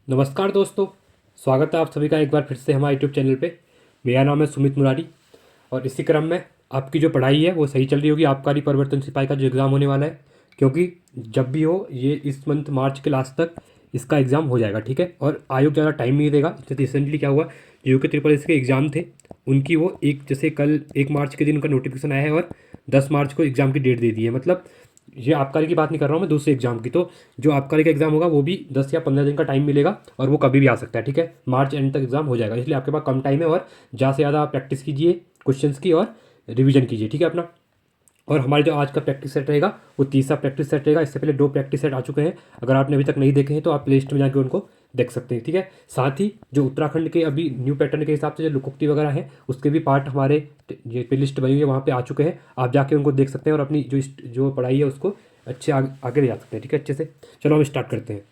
नमस्कार दोस्तों। स्वागत है आप सभी का एक बार फिर से हमारे यूट्यूब चैनल पे। मेरा नाम है सुमित मुरारी और इसी क्रम में आपकी जो पढ़ाई है वो सही चल रही होगी। आबकारी परिवर्तन सिपाही का जो एग्ज़ाम होने वाला है, क्योंकि जब भी हो ये इस मंथ मार्च के लास्ट तक इसका एग्ज़ाम हो जाएगा, ठीक है। और आयोग ज़्यादा टाइम नहीं देगा। जैसे रिसेंटली क्या हुआ, यूके ट्रिपल एस के एग्ज़ाम थे उनकी, वो एक जैसे कल 1 मार्च के दिन उनका नोटिफिकेशन आया है और 10 मार्च को एग्ज़ाम की डेट दे दी है। मतलब ये आबकारी की बात नहीं कर रहा हूँ मैं, दूसरे एग्जाम की। तो जो आबकारी का एग्जाम होगा वो भी 10 या 15 दिन का टाइम मिलेगा और वो कभी भी आ सकता है, ठीक है। मार्च एंड तक एग्जाम हो जाएगा, इसलिए आपके पास कम टाइम है और ज़्यादा से ज़्यादा प्रैक्टिस कीजिए क्वेश्चंस की और रिवीजन कीजिए, ठीक है अपना। और हमारे जो आज का प्रैक्टिस सेट रहेगा वो तीसरा प्रैक्टिस सेट रहेगा। इससे पहले 2 प्रैक्टिस सेट आ चुके हैं। अगर आपने अभी तक नहीं देखे हैं तो आप प्ले लिस्ट में जाकर उनको देख सकते हैं, ठीक है। साथ ही जो उत्तराखंड के अभी न्यू पैटर्न के हिसाब से जो लुकोक्ति वगैरह हैं उसके भी पार्ट हमारे ये प्ले लिस्ट बनी हुई है वहाँ पे आ चुके हैं। आप जाके उनको देख सकते हैं और अपनी जो पढ़ाई है उसको अच्छे आगे ले जा सकते हैं, ठीक है, अच्छे से। चलो हम स्टार्ट करते हैं।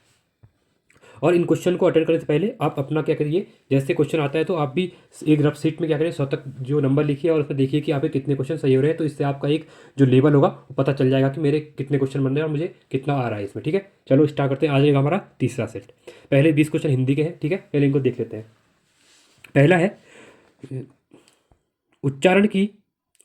और इन क्वेश्चन को अटेंड करने से पहले आप अपना क्या करिए, जैसे क्वेश्चन आता है तो आप भी एक रफ सीट में क्या करिए, 100 तक जो नंबर लिखिए और उसमें देखिए कि आपके कितने क्वेश्चन सही हो रहे हैं। तो इससे आपका एक जो लेवल होगा वो पता चल जाएगा कि मेरे कितने क्वेश्चन बन रहे हैं और मुझे कितना आ रहा है इसमें, ठीक है। चलो स्टार्ट करते हैं। आ जाएगा हमारा तीसरा सेट। पहले 20 क्वेश्चन हिंदी के हैं, ठीक है। पहले इनको देख लेते हैं। पहला है उच्चारण की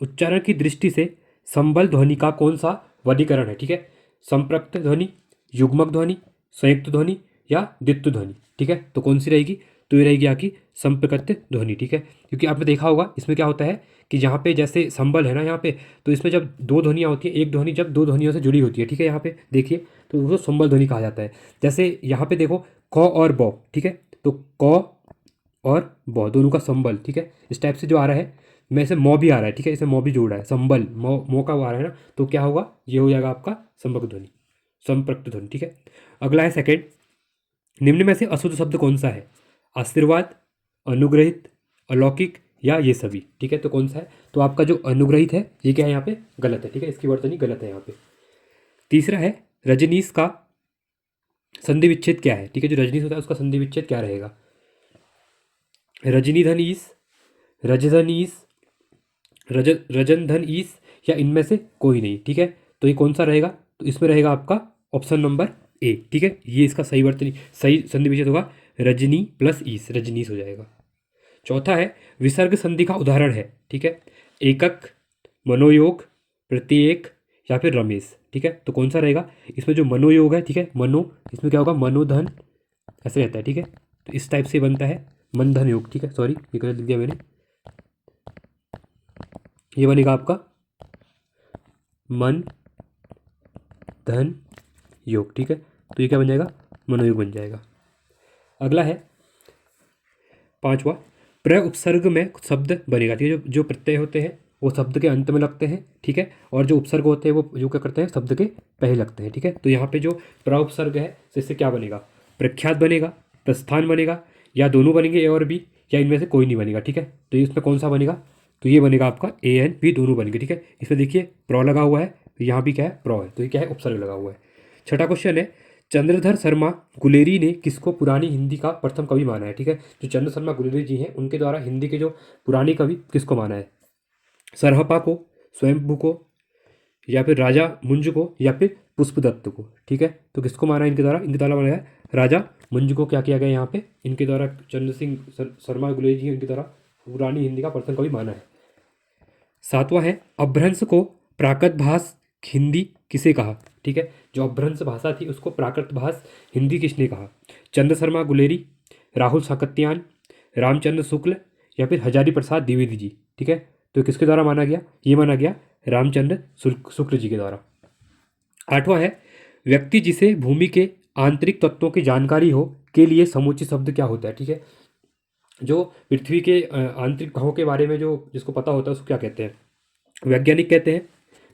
उच्चारण की दृष्टि से संबल ध्वनि का कौन सा वर्गीकरण है, ठीक है। संपृक्त ध्वनि, युग्मक ध्वनि, संयुक्त ध्वनि या द्वित्व ध्वनि, ठीक है। तो कौन सी रहेगी? तो ये रहेगी आपकी संप्रकृत ध्वनि, ठीक है। क्योंकि आपने देखा होगा इसमें क्या होता है कि यहाँ पे जैसे संबल है ना यहाँ पे, तो इसमें जब दो ध्वनियाँ होती हैं, एक ध्वनि जब दो ध्वनियों से जुड़ी होती है, ठीक है, यहाँ पे देखिए तो उसको संबल ध्वनि कहा जाता है। जैसे यहाँ पे देखो क और ब, ठीक है। तो क और ब दोनों का संबल, ठीक है, इस टाइप से जो आ रहा है। में से मौ भी आ रहा है, ठीक है, इसमें मौ भी जोड़ रहा है, संबल मौ मौ का वो आ रहा है ना, तो क्या होगा, ये हो जाएगा आपका संपर्क ध्वनि, संपृक्त ध्वनि, ठीक है। अगला है सेकेंड, निम्न में से अशुद्ध शब्द कौन सा है? आशीर्वाद, अनुग्रहित, अलौकिक या ये सभी, ठीक है। तो कौन सा है? तो आपका जो अनुग्रहित है ये क्या है, यहाँ पे गलत है, ठीक है, इसकी वर्तनी गलत है यहाँ पे। तीसरा है रजनीश का संधि विच्छेद क्या है, ठीक है। जो रजनीश होता है उसका संधि विच्छेद क्या रहेगा? रजनीधनीस, रजधनीस, रजनधन ईस या इनमें से कोई नहीं, ठीक है। तो ये कौन सा रहेगा? तो इसमें रहेगा आपका ऑप्शन नंबर ए, ठीक है। ये इसका सही वर्तनी सही संधि विच्छेद होगा, रजनी प्लस ईस, रजनीस हो जाएगा। चौथा है विसर्ग संधि का उदाहरण है, ठीक है। एकक, मनोयोग, प्रत्येक या फिर रमेश, ठीक है। तो कौन सा रहेगा? इसमें जो मनोयोग है, ठीक है, मनो, इसमें क्या होगा, मनोधन ऐसे रहता है, ठीक है। तो इस टाइप से बनता है मन धन योग, ठीक है। सॉरी ये गलत लिख दिया मैंने। ये बनेगा आपका मन धन योग, ठीक है। तो ये क्या बन जाएगा? मनोयोग बन जाएगा। अगला है पांचवा, प्र उपसर्ग में शब्द बनेगा, ठीक है। जो प्रत्यय होते हैं वो शब्द के अंत में लगते हैं, ठीक है। और जो उपसर्ग होते हैं वो जो क्या करते हैं, शब्द के पहले लगते हैं, ठीक है। तो यहाँ पे जो प्र उपसर्ग है तो इससे क्या बनेगा? प्रख्यात बनेगा, प्रस्थान बनेगा, या दोनों बनेंगे ए और बी, या इनमें से कोई नहीं बनेगा, ठीक है। तो इसमें कौन सा बनेगा? तो ये बनेगा आपका ए एंड बी दोनों बनेंगे, ठीक है। इसमें देखिए प्र लगा हुआ है, तो यहाँ भी क्या है, प्र है, तो ये क्या है, उपसर्ग लगा हुआ है। छठा क्वेश्चन है, चंद्रधर शर्मा गुलेरी ने किसको पुरानी हिंदी का प्रथम कवि माना है, ठीक है। जो चंद्र शर्मा गुलेरी जी हैं उनके द्वारा हिंदी के जो पुरानी कवि किसको माना है? सरहपा को, स्वयंभू को, या फिर राजा मुंज को, या फिर पुष्पदत्त को, ठीक है। तो किसको माना है इनके द्वारा? इनके द्वारा माना है राजा मुंज को। क्या किया गया यहाँ पे इनके द्वारा, चंद्र सिंह शर्मा गुलेरी जी इनके द्वारा पुरानी हिंदी का प्रथम कवि माना है। सातवां है अपभ्रंश को प्राकृत भाष हिंदी किसे कहा, ठीक है। जो अपभ्रंश भाषा थी उसको प्राकृत भाष हिंदी किसने कहा? चंद्र शर्मा गुलेरी, राहुल साकत्यान, रामचंद्र शुक्ल या फिर हजारी प्रसाद द्विवेदी जी, ठीक है। तो किसके द्वारा माना गया? ये माना गया रामचंद्र शुक्ल जी के द्वारा। आठवां है व्यक्ति जिसे भूमि के आंतरिक तत्वों की जानकारी हो के लिए समुचित शब्द क्या होता है, ठीक है। जो पृथ्वी के आंतरिक भागों के बारे में जो जिसको पता होता है उसको क्या कहते हैं? वैज्ञानिक कहते हैं,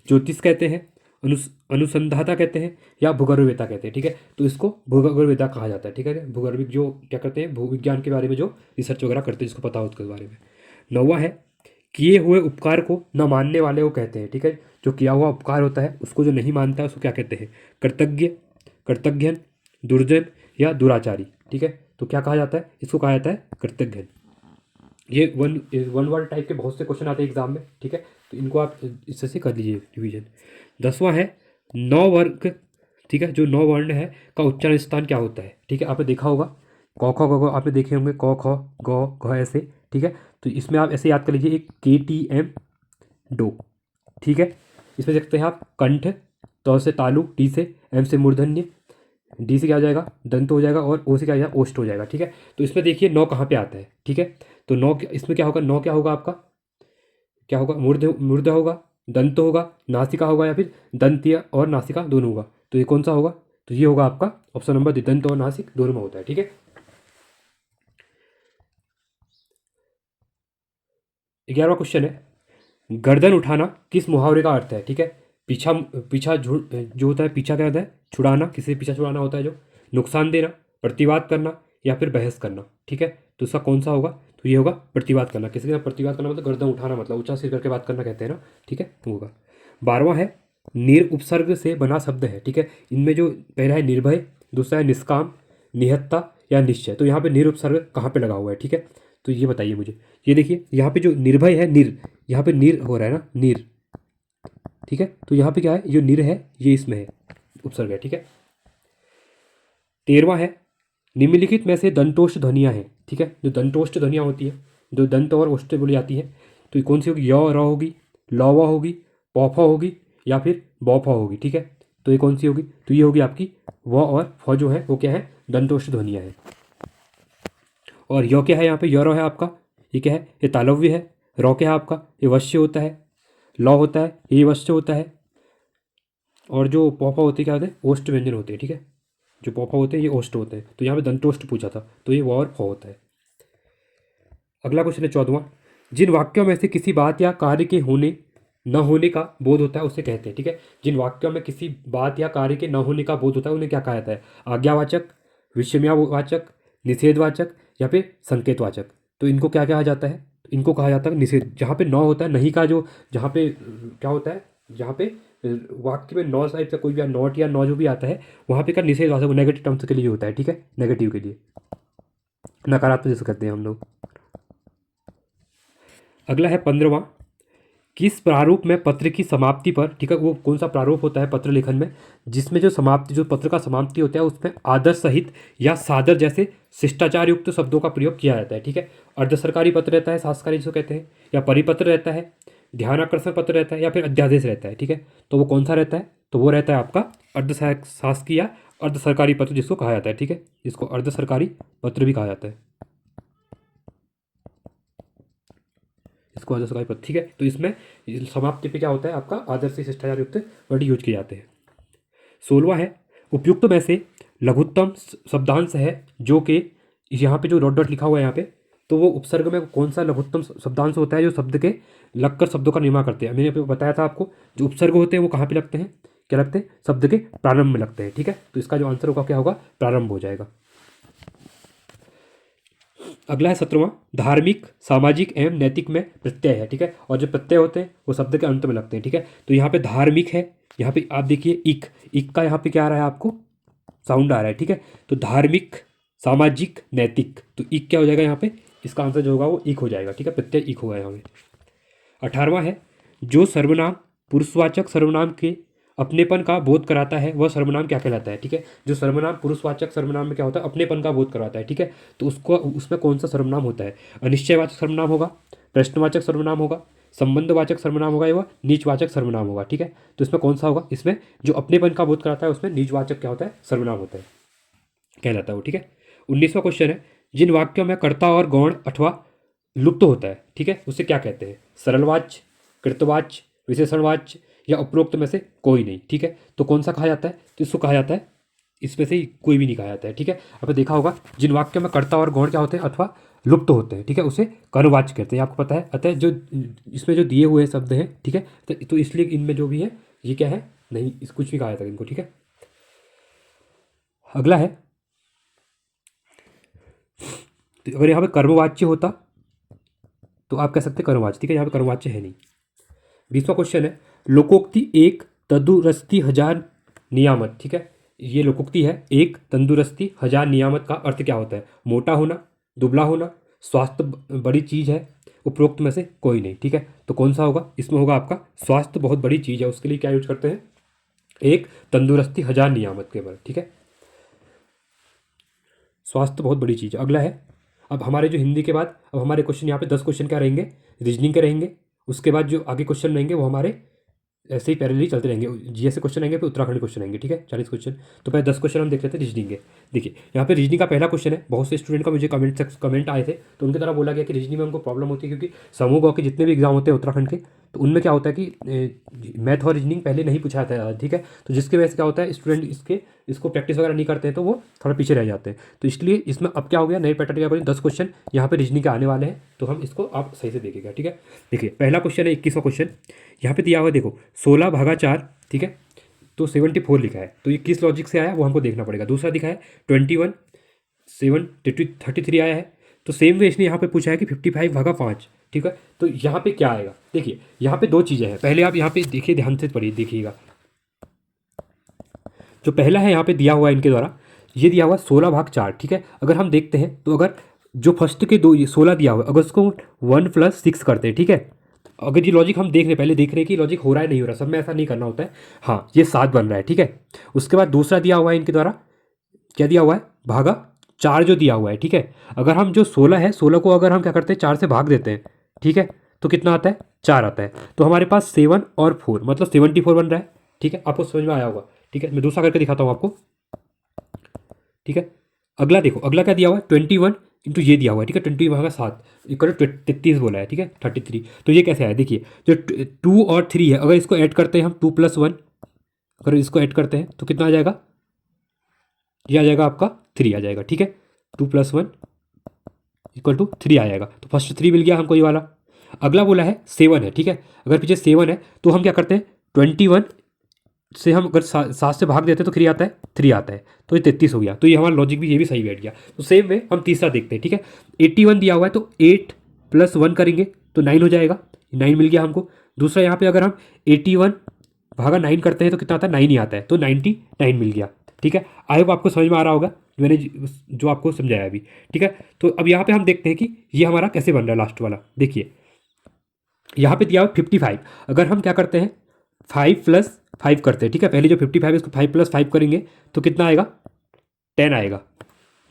ज्योतिष कहते हैं, अनुसंधाता कहते हैं, या भूगर्भवेत्ता कहते हैं, ठीक है। तो इसको भूगर्भवेत्ता कहा जाता है, ठीक है। भूगर्भिक जो क्या करते हैं, भूविज्ञान के बारे में जो रिसर्च वगैरह करते हैं, जिसको पता हो उसके बारे में। नौवा है किए हुए उपकार को न मानने वाले को कहते हैं, ठीक है। जो किया हुआ उपकार होता है उसको जो नहीं मानता है उसको क्या कहते हैं? कृतज्ञ, कृतज्ञन, दुर्जन या दुराचारी, ठीक है। तो क्या कहा जाता है? इसको कहा जाता है कृतज्ञ। ये वन वर्ड टाइप के बहुत से क्वेश्चन आते हैं एग्जाम में, ठीक है। तो इनको आप इससे से कर लीजिए रिवीजन। 10वां है नौ वर्ग, ठीक है। जो नौ वर्ण है का उच्चारण स्थान क्या होता है, ठीक है। आपने देखा होगा क ख ग घ आपने देखे होंगे, क ख ग घ ऐसे, ठीक है। तो इसमें आप ऐसे याद कर लीजिए, एक KTM डो, ठीक है। इसमें देखते हैं आप कंठ, त से तालु, टी से एम से मूर्धन्य, डी से क्या हो जाएगा दंत हो जाएगा, और ओ से क्या हो जाएगा ओष्ठ हो जाएगा, ठीक है। तो इसमें देखिए नौ कहाँ पे आता है, ठीक है। तो नौ इसमें क्या होगा, नौ क्या होगा आपका, क्या होगा, मूर्ध मूर्ध होगा, दंत होगा, नासिका होगा, या फिर दंत्य और नासिका दोनों होगा। तो ये कौन सा होगा, तो ये होगा आपका ऑप्शन नंबर डी, दंत और नासिक दोनों में होता है, ठीक है। 11वां क्वेश्चन है, गर्दन उठाना किस मुहावरे का अर्थ है, ठीक है। पीछा पीछा जो होता है, पीछा क्या होता है, छुड़ाना, किसी से पीछा छुड़ाना होता है जो, नुकसान देना, प्रतिवाद करना, या फिर बहस करना, ठीक है। तो इसका कौन सा होगा, तो ये होगा प्रतिवाद करना। किसी के साथ प्रतिवाद करना मतलब गर्दन उठाना, मतलब ऊंचा सिर करके बात करना कहते हैं ना, ठीक है, वो होगा। 12वां है, निर उपसर्ग से बना शब्द है, ठीक है। इनमें जो पहला है निर्भय, दूसरा है निष्काम, निहत्ता या निश्चय। तो यहाँ पे निर उपसर्ग कहाँ पे लगा हुआ है, ठीक है। तो ये बताइए मुझे। ये देखिए यहाँ पे जो निर्भय है, निर, यहाँ पे निर हो रहा है ना, निर, ठीक है। तो यहाँ पे क्या है, जो निर है ये इसमें है, उपसर्ग है, ठीक है। 13वां है, निम्नलिखित में से दंतोष्ठ ध्वनियाँ हैं, ठीक है। जो दंतोष्ठ ध्वनियाँ होती है, जो दंत और ओष्ठ बोली जाती है, तो ये कौन सी होगी, य र होगी, लौवा होगी, पौफा होगी, या फिर बौफा होगी, ठीक है। तो ये कौन सी होगी, तो ये होगी आपकी व और फ जो है वो क्या है, दंतोष्ठ ध्वनियाँ हैं। और य क्या है, यहाँ पे य र है आपका, ये क्या है, ये तालव्य है। रौ क्या है आपका, ये वश्य होता है। लौ होता है, ये वश्य होता है। और जो पौफा होते हैं क्या होते हैं, ओष्ठ व्यंजन होते हैं, ठीक है। जो पौफा होते हैं ये ओष्ठ होते हैं। तो यहाँ पे दंतोष्ठ पूछा था, तो ये व और फ होता है। अगला क्वेश्चन है 14वां, जिन वाक्यों में से किसी बात या कार्य के होने न होने का बोध होता है उसे कहते हैं, ठीक है। जिन वाक्यों में किसी बात या कार्य के न होने का बोध होता है उन्हें क्या कहा जाता है, आज्ञावाचक, विषम्यवाचक, निषेधवाचक, या फिर संकेतवाचक। तो इनको क्या कहा जाता है, इनको कहा जाता है निषेध। जहाँ पे न होता है, नहीं का जो, जहाँ पे क्या होता है, जहाँ पे वाक्य में नौ टाइप का कोई भी नॉट या नौ जो भी आता है, वहाँ पे का निषेधवाचक नेगेटिव टर्म्स के लिए होता है, ठीक है, नेगेटिव के लिए, नकारात्मक जिसे कहते हैं हम लोग। अगला है 15वां, किस प्रारूप में पत्र की समाप्ति पर, ठीक है, वो कौन सा प्रारूप होता है पत्र लेखन में, जिसमें जो समाप्ति, जो पत्र का समाप्ति होता है उसमें आदर सहित या सादर जैसे शिष्टाचार युक्त शब्दों का प्रयोग किया जाता है, ठीक है। अर्ध सरकारी पत्र रहता है, शासकारी जिसको कहते हैं, या परिपत्र रहता है, ध्यान आकर्षण पत्र रहता है, या फिर अध्यादेश रहता है, ठीक है। तो वो कौन सा रहता है, तो वो रहता है आपका अर्ध शासकीय या अर्ध सरकारी पत्र जिसको कहा जाता है, ठीक है। जिसको अर्ध सरकारी पत्र भी कहा जाता है, इसको आदर्श सरकारी पत्र, ठीक है। तो इसमें समाप्ति पे क्या होता है आपका आदर्श से शिष्टाचार युक्त वर्ड यूज किए जाते हैं। 16वां है, उपयुक्त में से लघुत्तम शब्दांश है जो कि यहाँ पे जो डॉट डॉट लिखा हुआ है यहाँ पे, तो वो उपसर्ग में कौन सा लघुत्तम शब्दांश होता है जो शब्द के लगकर शब्दों का निर्माण करते हैं। मैंने आपको बताया था आपको, जो उपसर्ग होते हैं वो कहाँ पे लगते हैं, क्या लगते हैं, शब्द के प्रारंभ में लगते हैं, ठीक है। तो इसका जो आंसर होगा क्या होगा, प्रारंभ हो जाएगा। अगला है 17वां, धार्मिक, सामाजिक एवं नैतिक में प्रत्यय है, ठीक है। और जो प्रत्यय होते हैं वो शब्द के अंत में लगते हैं, ठीक है। तो यहाँ पे धार्मिक है, यहाँ पे आप देखिए इक, इक का यहाँ पे क्या आ रहा है आपको, साउंड आ रहा है, ठीक है। तो धार्मिक, सामाजिक, नैतिक, तो इक क्या हो जाएगा यहाँ पे, इसका आंसर जो होगा वो इक हो जाएगा, ठीक है, प्रत्यय इक होगा यहाँ पे। 18वां है, जो सर्वनाम पुरुषवाचक सर्वनाम के अपनेपन का बोध कराता है वह सर्वनाम क्या कहलाता है, ठीक है। जो सर्वनाम पुरुषवाचक सर्वनाम में क्या होता है, अपनेपन का बोध कराता है, ठीक है। तो उसको, उसमें कौन सा सर्वनाम होता है, अनिश्चयवाचक सर्वनाम होगा, प्रश्नवाचक सर्वनाम होगा, संबंधवाचक सर्वनाम होगा, या नीचवाचक सर्वनाम होगा, ठीक है। तो इसमें कौन सा होगा, इसमें जो अपनेपन का बोध कराता है उसमें नीचवाचक क्या होता है, सर्वनाम होता है, कहलाता है वो, ठीक है। 19वां क्वेश्चन है, जिन वाक्यों में कर्ता और गौण अथवा लुप्त होता है, ठीक है, उसे क्या कहते हैं, सरलवाच्य, कृतवाच्य, विशेषणवाच्य, या उपरोक्त में से कोई नहीं, ठीक है। तो कौन सा कहा जाता है, तो इसको कहा जाता है, इसमें से कोई भी नहीं कहा जाता है, ठीक है। आपने देखा होगा जिन वाक्यों में कर्ता और गौण क्या होते हैं अथवा लुप्त होते हैं, ठीक है, उसे कर्मवाच्य कहते हैं, आपको पता है। अतः जो इसमें जो दिए हुए शब्द हैं, ठीक है, तो इसलिए इनमें जो भी है ये क्या है, नहीं इस कुछ भी कहा जाता है इनको, ठीक है। अगला है, तो अगर यहाँ पे कर्मवाच्य होता तो आप कह सकते कर्मवाच्य, ठीक है, यहाँ पे कर्मवाच्य है नहीं। 20वां क्वेश्चन है, लोकोक्ति एक तंदुरुस्ती हजार नियामत, ठीक है। ये लोकोक्ति है, एक तंदुरुस्ती हजार नियामत का अर्थ क्या होता है, मोटा होना, दुबला होना, स्वास्थ्य बड़ी चीज़ है, उपरोक्त में से कोई नहीं, ठीक है। तो कौन सा होगा, इसमें होगा आपका स्वास्थ्य बहुत बड़ी चीज़ है, उसके लिए क्या यूज करते हैं, एक तंदुरुस्ती हजार नियामत के बल, ठीक है। स्वास्थ्य बहुत बड़ी चीज़ है। अगला है, अब हमारे जो हिंदी के बाद अब हमारे क्वेश्चन यहाँ पे 10 क्वेश्चन क्या रहेंगे, रीजनिंग के रहेंगे। उसके बाद जो आगे क्वेश्चन रहेंगे वो हमारे ऐसे ही पैरेलली चलते रहेंगे, जीएस से क्वेश्चन आएंगे, फिर उत्तराखंड क्वेश्चन आएंगे, ठीक है, 40 क्वेश्चन। तो पहले 10 क्वेश्चन हम देख लेते हैं रीजनिंग के। देखिए यहाँ पे रीजनिंग का पहला क्वेश्चन है, बहुत से स्टूडेंट का मुझे कमेंट आए थे, तो उनके द्वारा बोला गया कि रीजनिंग में हमको प्रॉब्लम होती है क्योंकि समूह गौ के जितने भी एग्जाम होते हैं उत्तराखंड के, तो उनमें क्या होता है कि मैथ और रीजनिंग पहले नहीं पूछा जाता है, ठीक है। तो जिसकी वजह से क्या होता है, स्टूडेंट इसको प्रैक्टिस वगैरह नहीं करते हैं तो वो थोड़ा पीछे रह जाते हैं। तो इसलिए इसमें अब क्या हो गया, नए पैटर्न के अकॉर्डिंग 10 क्वेश्चन यहाँ पे रीजनिंग के आने वाले हैं, तो हम इसको आप सही से देखिएगा, ठीक है। देखिए पहला क्वेश्चन है 21वां क्वेश्चन, यहाँ पे दिया हुआ है, देखो 16/4, ठीक है, तो 74 लिखा है, तो ये किस लॉजिक से आया वो हमको देखना पड़ेगा। दूसरा दिखा है 21, 7, 33 आया है, तो सेम वे इसने यहाँ पे पूछा है कि 55/5, ठीक है। तो यहाँ पे क्या आएगा, देखिए यहाँ पे दो चीज़ें हैं, पहले आप यहाँ पे देखिए, ध्यान से पढ़िए, देखिएगा जो पहला है यहाँ पे दिया हुआ है इनके द्वारा, ये दिया हुआ 16/4, ठीक है। अगर हम देखते हैं तो अगर जो फर्स्ट के दो 16 दिया हुआ है, अगर उसको 1 + 6 करते हैं, ठीक है, अगर ये लॉजिक हम देख रहे हैं, पहले देख रहे हैं कि लॉजिक हो रहा है नहीं हो रहा, सब में ऐसा नहीं करना होता है, हाँ ये 7 बन रहा है, ठीक है। उसके बाद दूसरा दिया हुआ है इनके द्वारा, क्या दिया हुआ है, भागा 4 जो दिया हुआ है, ठीक है। अगर हम जो 16 है, 16 को अगर हम क्या करते हैं 4 से भाग देते हैं, ठीक है, तो कितना आता है, 4 आता है। तो हमारे पास 7 और 4 मतलब 74 बन रहा है, ठीक है। आपको समझ में आया होगा, ठीक है। मैं दूसरा करके दिखाता हूँ आपको, ठीक है। अगला देखो, अगला क्या दिया हुआ है, 21 इंटू ये दिया हुआ है, ठीक है, 20/7 इक्वल 33 बोला है, ठीक है, 33। तो ये कैसे आया, देखिए जो 2 और 3 है, अगर इसको ऐड करते हैं हम 2 + 1, अगर इसको ऐड करते हैं तो कितना आ जाएगा, ये आ जाएगा आपका 3 आ जाएगा, ठीक है। 2 + 1 = 3 आ जाएगा, तो फर्स्ट 3 मिल गया हमको ये वाला। अगला बोला है 7 है, ठीक है, अगर पीछे 7 है तो हम क्या करते हैं 21 से हम अगर 7 से भाग देते हैं तो 3 आता है, 3 आता है, तो ये 33 हो गया। तो ये हमारा लॉजिक भी, ये भी सही बैठ गया। तो सेम वे हम तीसरा देखते हैं, ठीक है। 81 दिया हुआ है, तो 8 + 1 करेंगे तो 9 हो जाएगा, 9 मिल गया हमको। दूसरा यहाँ पे अगर हम 81/9 करते हैं तो कितना आता है, 9 ही आता है, तो 99 मिल गया, ठीक है। आई होप आपको समझ में आ रहा होगा मैंने जो आपको समझाया अभी, ठीक है। तो अब यहाँ पे हम देखते हैं कि ये हमारा कैसे बन रहा है लास्ट वाला। देखिए यहाँ पे दिया हुआ 55, अगर हम क्या करते हैं 5 + 5 करते हैं, ठीक है, पहले जो 55 है इसको 5 + 5 करेंगे तो कितना आएगा, 10 आएगा,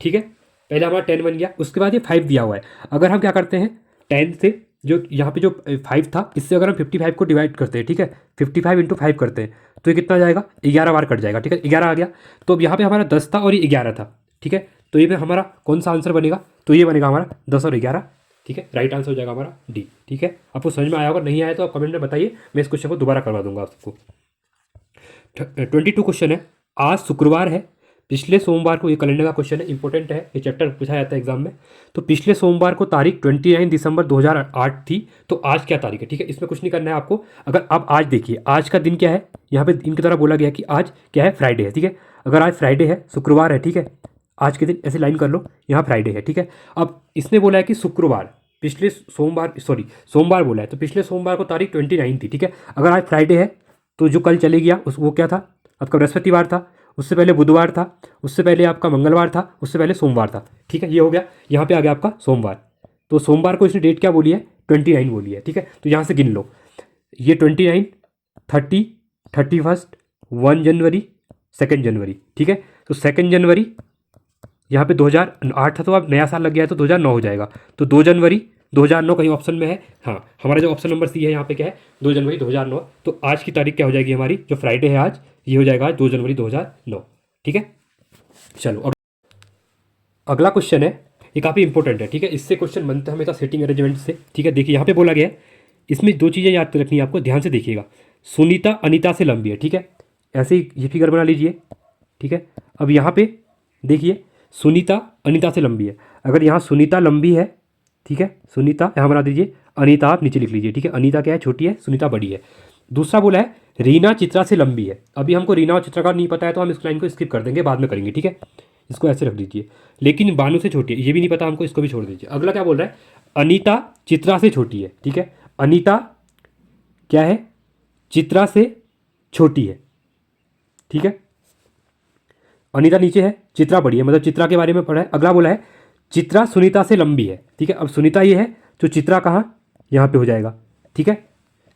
ठीक है। पहले हमारा 10 बन गया, उसके बाद ये 5 दिया हुआ है, अगर हम क्या करते हैं 10 से जो यहाँ पे जो 5 था, इससे अगर हम 55 को डिवाइड करते हैं, ठीक है, 55 × 5 करते हैं तो ये कितना आ जाएगा, 11 बार कट जाएगा, ठीक है, 11 आ गया। तो अब यहाँ पे हमारा 10 था और ये 11 था, ठीक है। तो ये पे हमारा कौन सा आंसर बनेगा, तो ये बनेगा हमारा 10 और 11, ठीक है, राइट आंसर हो जाएगा हमारा डी, ठीक है। आपको समझ में आया होगा, नहीं आया तो आप कमेंट में बताइए, मैं इस क्वेश्चन को दोबारा करवा दूंगा आपको। 22 क्वेश्चन है, आज शुक्रवार है, पिछले सोमवार को, ये कैलेंडर का क्वेश्चन है, इंपॉर्टेंट है, ये चैप्टर पूछा जाता है एग्जाम में। तो पिछले सोमवार को तारीख 29 दिसंबर 2008 थी, तो आज क्या तारीख है, ठीक है, इसमें कुछ नहीं करना है आपको। अगर आप आज देखिए आज का दिन क्या है, यहाँ पे इनके द्वारा बोला गया कि आज क्या है, फ्राइडे है, ठीक है। अगर आज फ्राइडे है, शुक्रवार है, ठीक है, आज के दिन ऐसे लाइन कर लो, यहाँ फ्राइडे है, ठीक है। अब इसने बोला है कि शुक्रवार, पिछले सोमवार, सॉरी सोमवार बोला है, तो पिछले सोमवार को तारीख 29 थी, ठीक है। अगर आज फ्राइडे है तो जो कल चले गया उस वो क्या था, आपका बृहस्पतिवार था, उससे पहले बुधवार था, उससे पहले आपका मंगलवार था, उससे पहले सोमवार था, ठीक है, ये हो गया। यहाँ पे आ गया आपका सोमवार, तो सोमवार को इसने डेट क्या बोली है, 29 बोली है, ठीक है। तो यहाँ से गिन लो, ये 29, 30, 31, 1 जनवरी, 2 जनवरी, ठीक है। तो 2 जनवरी यहाँ पे 2008 था, तो अब नया साल लग गया है तो 2009 हो जाएगा, तो 2 जनवरी 2009 कहीं ऑप्शन में है, हाँ हमारा जो ऑप्शन नंबर सी है यहाँ पे क्या है, 2 जनवरी 2009। तो आज की तारीख क्या हो जाएगी हमारी, जो फ्राइडे है आज, ये हो जाएगा आज 2 जनवरी 2009, ठीक है। चलो अगला क्वेश्चन है, ये काफ़ी इंपॉर्टेंट है, ठीक है, इससे क्वेश्चन बनता है हमेशा सेटिंग अरेंजमेंट से, ठीक है। देखिए यहाँ पे बोला गया है, इसमें 2 चीज़ें याद रखनी है आपको, ध्यान से देखिएगा। सुनीता अनीता से लंबी है, ठीक है, ऐसे ही ये फिगर बना लीजिए, ठीक है। अब यहाँ पे देखिए सुनीता अनीता से लंबी है, अगर यहाँ सुनीता लंबी है, ठीक है, सुनीता यहाँ बना दीजिए, अनीता आप नीचे लिख लीजिए, ठीक है। अनीता क्या है, छोटी है, सुनीता बड़ी है। दूसरा बोला है रीना चित्रा से लंबी है, अभी हमको रीना और चित्रा का नहीं पता है तो हम इस लाइन को स्किप कर देंगे, बाद में करेंगे, ठीक है, इसको ऐसे रख दीजिए। लेकिन बानू से छोटी है, ये भी नहीं पता हमको, इसको भी छोड़ दीजिए। अगला क्या बोल रहा है, अनीता चित्रा से छोटी है, ठीक है, अनीता क्या है, चित्रा से छोटी है, ठीक है। अनीता नीचे है, चित्रा बड़ी है, मतलब चित्रा के बारे में पढ़ा है। अगला बोला है चित्रा सुनीता से लंबी है, ठीक है। अब सुनीता ये है, तो चित्रा कहाँ, यहाँ पे हो जाएगा, ठीक है।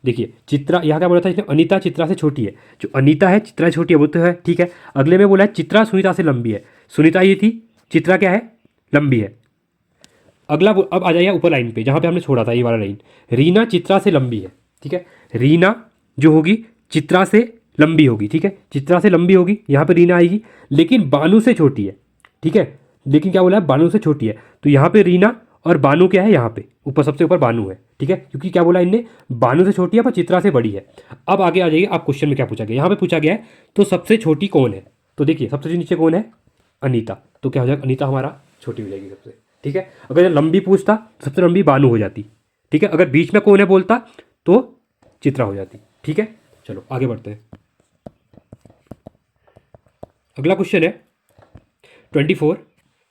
देखिए चित्रा यहाँ क्या बोला था इसने, अनीता चित्रा से छोटी है, जो अनीता है चित्रा छोटी है वो तो है, ठीक है। अगले में बोला है चित्रा सुनीता से लंबी है, सुनीता ये थी, चित्रा क्या है, लंबी है। अगला अब आ जाइए ऊपर लाइन पे जहाँ पे हमने छोड़ा था, ये वाला लाइन, रीना चित्रा से लंबी है। ठीक है, रीना जो होगी चित्रा से लंबी होगी। ठीक है, चित्रा से लंबी होगी, यहाँ पे रीना आएगी, लेकिन बानू से छोटी है। ठीक है, लेकिन क्या बोला है, बानू से छोटी है। तो यहाँ पे रीना और बानू क्या है, यहाँ पे ऊपर सबसे ऊपर बानू है। ठीक है, क्योंकि क्या बोला इनने, बानू से छोटी है पर चित्रा से बड़ी है। अब आगे आ जाइए, आप क्वेश्चन में क्या पूछा गया, यहाँ पे पूछा गया है तो सबसे छोटी कौन है। तो देखिए सबसे नीचे कौन है, अनीता। तो क्या हो जाएगा, अनीता हमारा छोटी हो जाएगी सबसे। ठीक है, अगर लंबी पूछता तो सबसे लंबी बानू हो जाती। ठीक है, अगर बीच में कौन है बोलता तो चित्रा हो जाती। ठीक है, चलो आगे बढ़ते हैं। अगला क्वेश्चन है 24।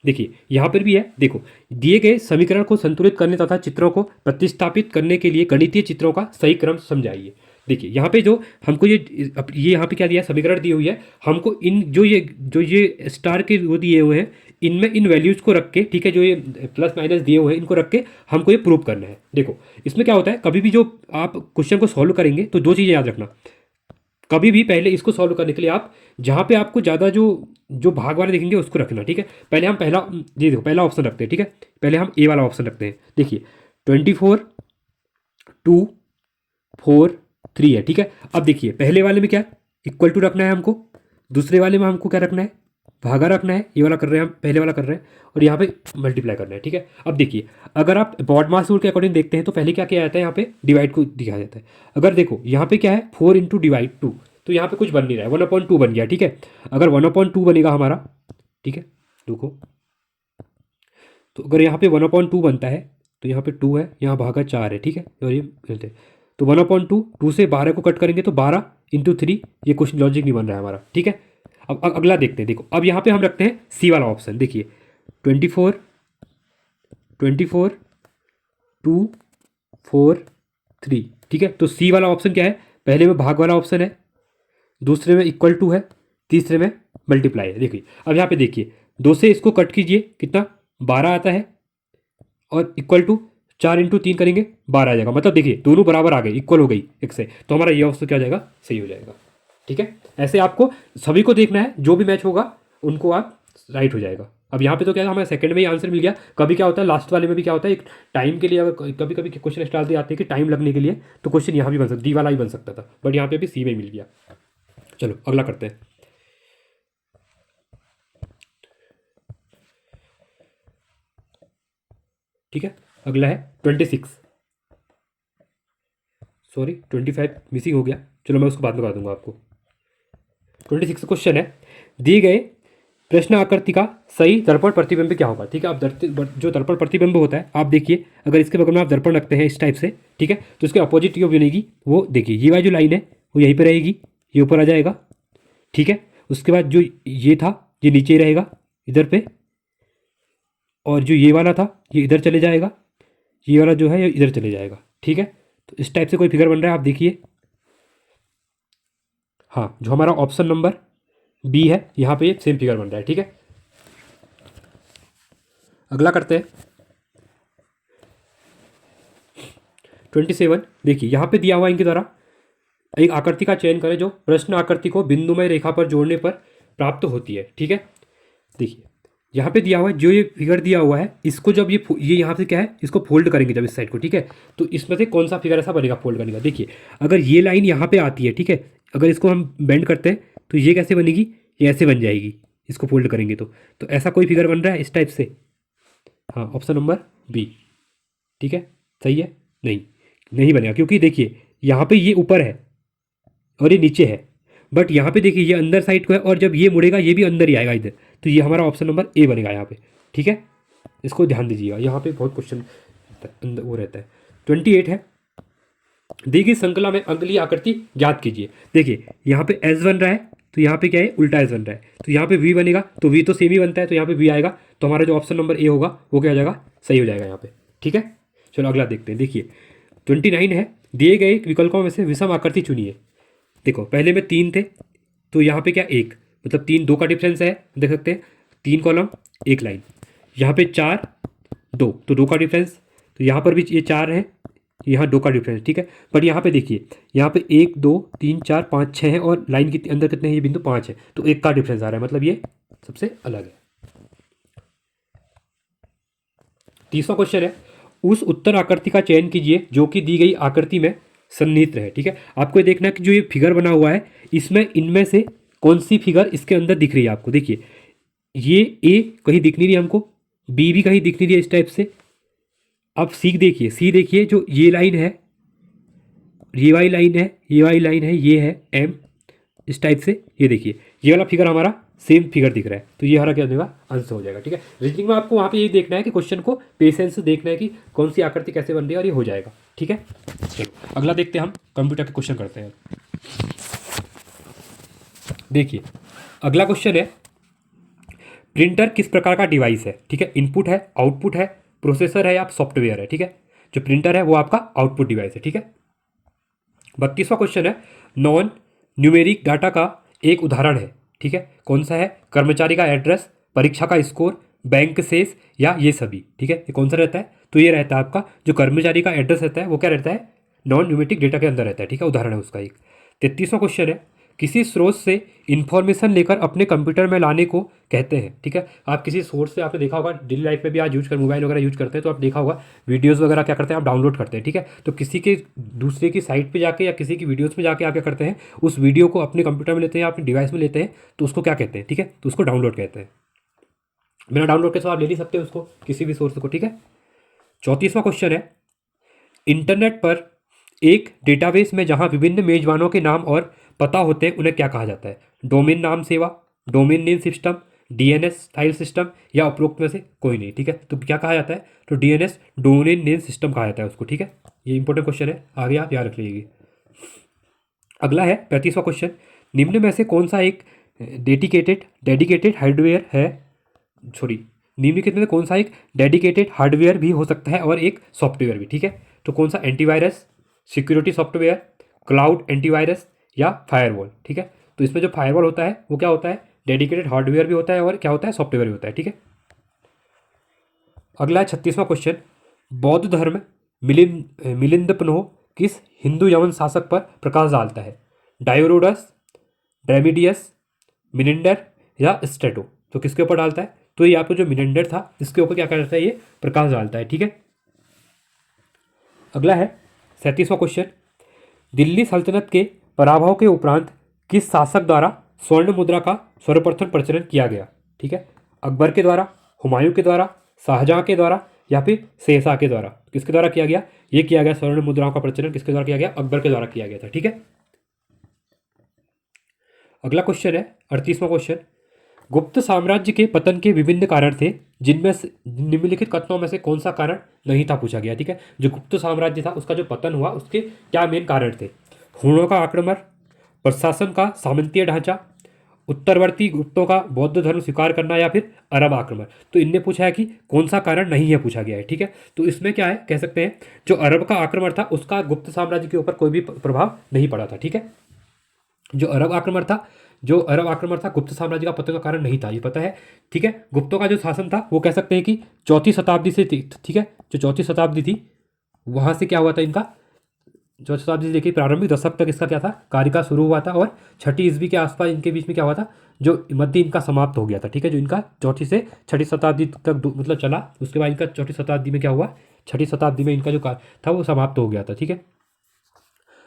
देखिए यहाँ पर भी है, देखो दिए गए समीकरण को संतुलित करने तथा चित्रों को प्रतिस्थापित करने के लिए गणितीय चित्रों का सही क्रम समझाइए। देखिए यहाँ पे जो हमको ये यहाँ पे क्या दिया है, समीकरण दी हुई है हमको, इन जो ये स्टार के वो दिए हुए हैं, इनमें इन वैल्यूज़ को रख के, ठीक है, जो ये प्लस माइनस दिए हुए हैं इनको रख के हमको ये प्रूव करना है। देखो इसमें क्या होता है, कभी भी जो आप क्वेश्चन को सॉल्व करेंगे तो दो चीज़ें याद रखना। कभी भी पहले इसको सॉल्व करने के लिए आप जहाँ पे आपको ज़्यादा जो जो भाग वाले देखेंगे उसको रखना। ठीक है, पहले हम पहला, जी देखो पहला ऑप्शन रखते हैं। ठीक है, पहले हम ए वाला ऑप्शन रखते हैं। देखिए 24 2 4 3 है। ठीक है, अब देखिए पहले वाले में क्या इक्वल टू रखना है हमको, दूसरे वाले में हमको क्या रखना है, भागा रखना है। ये वाला कर रहे हैं हम, पहले वाला कर रहे हैं, और यहाँ पे मल्टीप्लाई करना है। ठीक है, अब देखिए अगर आप बॉड मास रूल के अकॉर्डिंग देखते हैं तो पहले क्या किया जाता है, यहाँ पे डिवाइड को दिखाया जाता है। अगर देखो यहाँ पे क्या है 4 इंटू डिवाइड 2, तो यहाँ पे कुछ बन नहीं रहा है, 1/2 बन गया। ठीक है, अगर 1/2 बनेगा हमारा, ठीक है देखो, तो अगर यहाँ पे 1/2 बनता है तो यहाँ पे 2 है, यहाँ भागा 4 है। ठीक है, और ये मिलते हैं तो 1/2, 2 से 12 को कट करेंगे तो 12 इंटू 3, ये कुछ लॉजिक नहीं बन रहा है हमारा। ठीक है, अब अगला देखते हैं। देखो अब यहाँ पे हम रखते हैं सी वाला ऑप्शन। देखिए 24 2 4 3। ठीक है, तो सी वाला ऑप्शन क्या है, पहले में भाग वाला ऑप्शन है, दूसरे में इक्वल टू है, तीसरे में मल्टीप्लाई है। देखिए अब यहाँ पे देखिए 2 से इसको कट कीजिए, कितना 12 आता है, और इक्वल टू 4 इंटू 3 करेंगे 12 आ जाएगा। मतलब देखिए दोनों बराबर आ गए, इक्वल हो गई एक से, तो हमारा ये ऑप्शन क्या हो जाएगा, सही हो जाएगा। ठीक है, ऐसे आपको सभी को देखना है, जो भी मैच होगा उनको आप राइट हो जाएगा। अब यहाँ पे तो क्या है, हमें सेकंड में ही आंसर मिल गया। कभी क्या होता है लास्ट वाले में भी क्या होता है, एक टाइम के लिए अगर कभी कभी क्वेश्चन स्टार दिए आते हैं कि टाइम लगने के लिए, तो क्वेश्चन यहाँ भी बन सकता, डी वाला ही बन सकता था, बट यहाँ पे भी सी में मिल गया। चलो अगला करते हैं। ठीक है, अगला है 26, सॉरी 25 मिसिंग हो गया, चलो मैं उसको बाद में बता दूंगा आपको। 26 क्वेश्चन है, दिए गए प्रश्न आकृति का सही दर्पण प्रतिबिंब क्या होगा। ठीक है, अब जो दर्पण प्रतिबिंब होता है, आप देखिए अगर इसके बगल में आप दर्पण रखते हैं इस टाइप से, ठीक है, तो इसके अपोजिट जो बनेगी वो देखिए, ये वाली जो लाइन है वो यहीं पर रहेगी, ये ऊपर आ जाएगा। ठीक है, उसके बाद जो ये था ये नीचे ही रहेगा इधर पे, और जो ये वाला था ये इधर चले जाएगा, ये वाला जो है ये इधर चले जाएगा। ठीक है, तो इस टाइप से कोई फिगर बन रहा है, आप देखिए। हाँ, जो हमारा ऑप्शन नंबर बी है यहाँ पे सेम फिगर बन रहा है। ठीक है, अगला करते हैं 27। देखिए यहाँ पे दिया हुआ इनके द्वारा, एक आकृति का चयन करें जो प्रश्न आकृति को बिंदुमय रेखा पर जोड़ने पर प्राप्त होती है। ठीक है, देखिए यहाँ पे दिया हुआ है, जो ये फिगर दिया हुआ है इसको जब ये यहाँ से क्या है, इसको फोल्ड करेंगे जब इस साइड को, ठीक है, तो इसमें से कौन सा फिगर ऐसा बनेगा फोल्ड करने का। देखिए अगर ये लाइन यहाँ पे आती है, ठीक है, अगर इसको हम बेंड करते हैं तो ये कैसे बनेगी, ये ऐसे बन जाएगी, इसको फोल्ड करेंगे तो ऐसा कोई फिगर बन रहा है इस टाइप से। हाँ, ऑप्शन नंबर बी। ठीक है, सही है, नहीं नहीं बनेगा, क्योंकि देखिए यहाँ पे ये ऊपर है और ये नीचे है, बट यहाँ पे देखिए ये अंदर साइड को है, और जब ये मुड़ेगा ये भी अंदर ही आएगा इधर, तो ये हमारा ऑप्शन नंबर ए बनेगा यहाँ पे। ठीक है, इसको ध्यान दीजिएगा, यहाँ पे बहुत क्वेश्चन अंदर वो रहता है। 28 है, दी गई श्रृंखला में अगली आकृति ज्ञात कीजिए। देखिए यहाँ पे एस बन रहा है, तो यहाँ पे क्या है, उल्टा एस बन रहा है, तो यहाँ पे वी बनेगा, तो वी तो सेम ही बनता है, तो यहाँ पे वी आएगा, तो हमारा जो ऑप्शन नंबर ए होगा वो क्या हो जाएगा, सही हो जाएगा यहाँ पे। ठीक है, चलो अगला देखते हैं। देखिए 29 है, दिए गए विकल्पों में से विषम आकृति चुनिए। देखो पहले में 3 थे, तो यहाँ पे क्या 1, मतलब 3 2 का डिफरेंस है, देख सकते हैं 3 कॉलम 1 लाइन, यहाँ पे 4 2, तो 2 का डिफरेंस, तो यहाँ पर भी ये 4 है, यहाँ 2 का डिफरेंस। ठीक है, बट यहाँ पे देखिए यहाँ पे 1 2 3 4 5 6 है, और लाइन के अंदर कितने हैं, ये बिंदु 5 है, तो 1 का डिफरेंस आ रहा है, मतलब ये सबसे अलग है। 30वां क्वेश्चन है, उस उत्तर आकृति का चयन कीजिए जो कि दी गई आकृति में सन्निहित रहे। ठीक है, आपको ये देखना है कि जो ये फिगर बना हुआ है इसमें इनमें से कौन सी फिगर इसके अंदर दिख रही है आपको। देखिए ये ए कहीं दिख नहीं रही हमको, बी भी कहीं दिख नहीं रही है इस टाइप से। अब सी देखिए, सी देखिए जो ये लाइन है, ये वाली लाइन है, ये वाली लाइन है, ये है एम, इस टाइप से। ये देखिए ये वाला फिगर हमारा सेम फिगर दिख रहा है, तो ये हमारा क्या देगा, आंसर हो जाएगा। ठीक है, रीजनिंग में आपको वहाँ पे ये देखना है कि क्वेश्चन को पेशेंस से देखना है कि कौन सी आकृति कैसे बन रही है, और ये हो जाएगा। ठीक है, चलो अगला देखते हैं, हम कंप्यूटर के क्वेश्चन करते हैं। देखिए अगला क्वेश्चन है, प्रिंटर किस प्रकार का डिवाइस है। ठीक है, इनपुट है, आउटपुट है, प्रोसेसर है या सॉफ्टवेयर है। ठीक है, जो प्रिंटर है वो आपका आउटपुट डिवाइस है। ठीक है, 32वां क्वेश्चन है, नॉन न्यूमेरिक डाटा का एक उदाहरण है। ठीक है, कौन सा है, कर्मचारी का एड्रेस, परीक्षा का स्कोर, बैंक शेष या ये सभी। ठीक है, ये कौन सा रहता है, तो ये रहता है आपका जो कर्मचारी का एड्रेस रहता है वो क्या रहता है, नॉन न्यूमेरिक डेटा के अंदर रहता है। ठीक है, उदाहरण है उसका एक। 33वां क्वेश्चन है, किसी स्रोत से इन्फॉर्मेशन लेकर अपने कंप्यूटर में लाने को कहते हैं। ठीक है, आप किसी सोर्स से, आपने देखा होगा डेली लाइफ में भी आज यूज कर, मोबाइल वगैरह यूज करते हैं तो आप देखा होगा वीडियोस वगैरह क्या करते हैं, आप डाउनलोड करते हैं। ठीक है, तो किसी के दूसरे की साइट पे जाके या किसी की वीडियोस में जाके आप क्या करते हैं, उस वीडियो को अपने कंप्यूटर में लेते हैं या अपने डिवाइस में लेते हैं, तो उसको क्या कहते हैं। ठीक है, तो उसको डाउनलोड कहते हैं। बिना डाउनलोड के तो आप ले नहीं सकते उसको, किसी भी सोर्स को। ठीक है, 34वां क्वेश्चन है, इंटरनेट पर एक डेटाबेस में जहां विभिन्न मेजबानों के नाम और पता होते हैं उन्हें क्या कहा जाता है, डोमेन नाम सेवा, domain name system, DNS file system या उपरोक्त में से कोई नहीं। ठीक है, तो क्या कहा जाता है, तो डीएनएस डोमेन नेम सिस्टम कहा जाता है उसको। ठीक है, ये इंपॉर्टेंट क्वेश्चन है, आगे आप याद रख लीजिए। अगला है 35वां क्वेश्चन, निम्न में से कौन सा एक डेडिकेटेड हार्डवेयर है, सॉरी, निम्नलिखित में कौन सा एक डेडिकेटेड हार्डवेयर भी हो सकता है और एक सॉफ्टवेयर भी। ठीक है, तो कौन सा, antivirus, security software, cloud antivirus या फायरवॉल। ठीक है, तो इसमें जो फायरवॉल होता है वो क्या होता है, डेडिकेटेड हार्डवेयर भी होता है और क्या होता है, सॉफ्टवेयर भी होता है। ठीक है, अगला है 36वां क्वेश्चन, बौद्ध धर्म मिलिंदपनोह किस हिंदू यवन शासक पर प्रकाश डालता है, डायोडोरस, ड्रेमिडियस, मिनिंडर या स्ट्रेटो। तो किसके ऊपर डालता है, तो ये आपको जो मिनिंडर था इसके ऊपर क्या करता है, ये प्रकाश डालता है। ठीक है, अगला है 37वां क्वेश्चन, दिल्ली सल्तनत के पराभव के उपरांत किस शासक द्वारा स्वर्ण मुद्रा का सर्वप्रथम प्रचलन किया गया। ठीक है, अकबर के द्वारा, हुमायूं के द्वारा, शाहजहां के द्वारा या फिर शेरशाह के द्वारा। किसके द्वारा किया गया, ये किया गया स्वर्ण मुद्राओं का प्रचलन किसके द्वारा किया गया, अकबर के द्वारा किया गया था। ठीक है, अगला क्वेश्चन है 38वां क्वेश्चन, गुप्त साम्राज्य के पतन के विभिन्न कारण थे जिनमें से निम्नलिखित कथनों में से कौन सा कारण नहीं था, पूछा गया। ठीक है, जो गुप्त साम्राज्य था उसका जो पतन हुआ उसके क्या मेन कारण थे, हुणों का आक्रमण, प्रशासन का सामंतीय ढांचा, उत्तरवर्ती गुप्तों का बौद्ध धर्म स्वीकार करना या फिर अरब आक्रमण। तो इनने पूछा है कि कौन सा कारण नहीं है, पूछा गया है। ठीक है, तो इसमें क्या है, कह सकते हैं जो अरब का आक्रमण था उसका गुप्त साम्राज्य के ऊपर कोई भी प्रभाव नहीं पड़ा था। ठीक है, जो अरब आक्रमण था गुप्त साम्राज्य का पतन का कारण नहीं था, ये पता है। ठीक है, गुप्तों का जो शासन था वो कह सकते हैं कि 4वीं शताब्दी से थी। ठीक है, जो 4वीं शताब्दी थी वहाँ से क्या हुआ था, इनका 4वीं शताब्दी से देखिए प्रारंभिक दशक तक इसका क्या था, कार्यकाल शुरू हुआ था, और 6वीं ईस्वी के आसपास इनके बीच में क्या हुआ था, जो मध्य इनका समाप्त हो गया था। ठीक है, जो इनका 4वीं से 6वीं शताब्दी तक मतलब चला, उसके बाद इनका 4वीं शताब्दी में क्या हुआ, 6वीं शताब्दी में इनका जो कार्य था वो समाप्त हो गया था। ठीक है,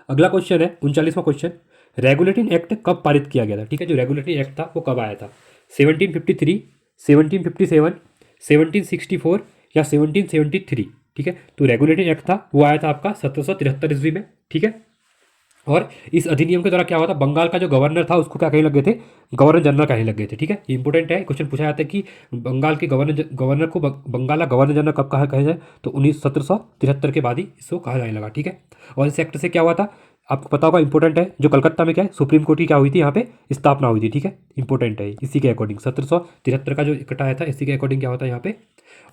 अगला क्वेश्चन है 39वां क्वेश्चन, रेगुलेटिंग एक्ट कब पारित किया गया था। ठीक है, जो रेगुलेटिंग एक्ट था वो कब आया था, 1753, 1757, 1764 या 1773। ठीक है, तो रेगुलेटिंग एक्ट था वो आया था आपका 1773 ईस्वी में। ठीक है, और इस अधिनियम के द्वारा क्या हुआ था, बंगाल का जो गवर्नर था उसको क्या कहने लग गए थे, गवर्नर जनरल कहने लग गए थे। ठीक है, ये इंपॉर्टेंट है, क्वेश्चन पूछा जाता है कि बंगाल के गवर्नर को बंगाल का गवर्नर जनरल कब कहा जाए, तो 1773 के बाद ही इसको कहा जाने लगा। ठीक है, और इस एक्ट से क्या हुआ था आपको पता होगा, इंपॉर्टेंट है, जो कलकत्ता में क्या है सुप्रीम कोर्ट की क्या हुई थी, यहाँ पे स्थापना हुई थी। ठीक है, इंपॉर्टेंट है, इसी के अकॉर्डिंग 1773 का जो इकट्ठा आया था इसी के अकॉर्डिंग क्या होता है यहाँ पे।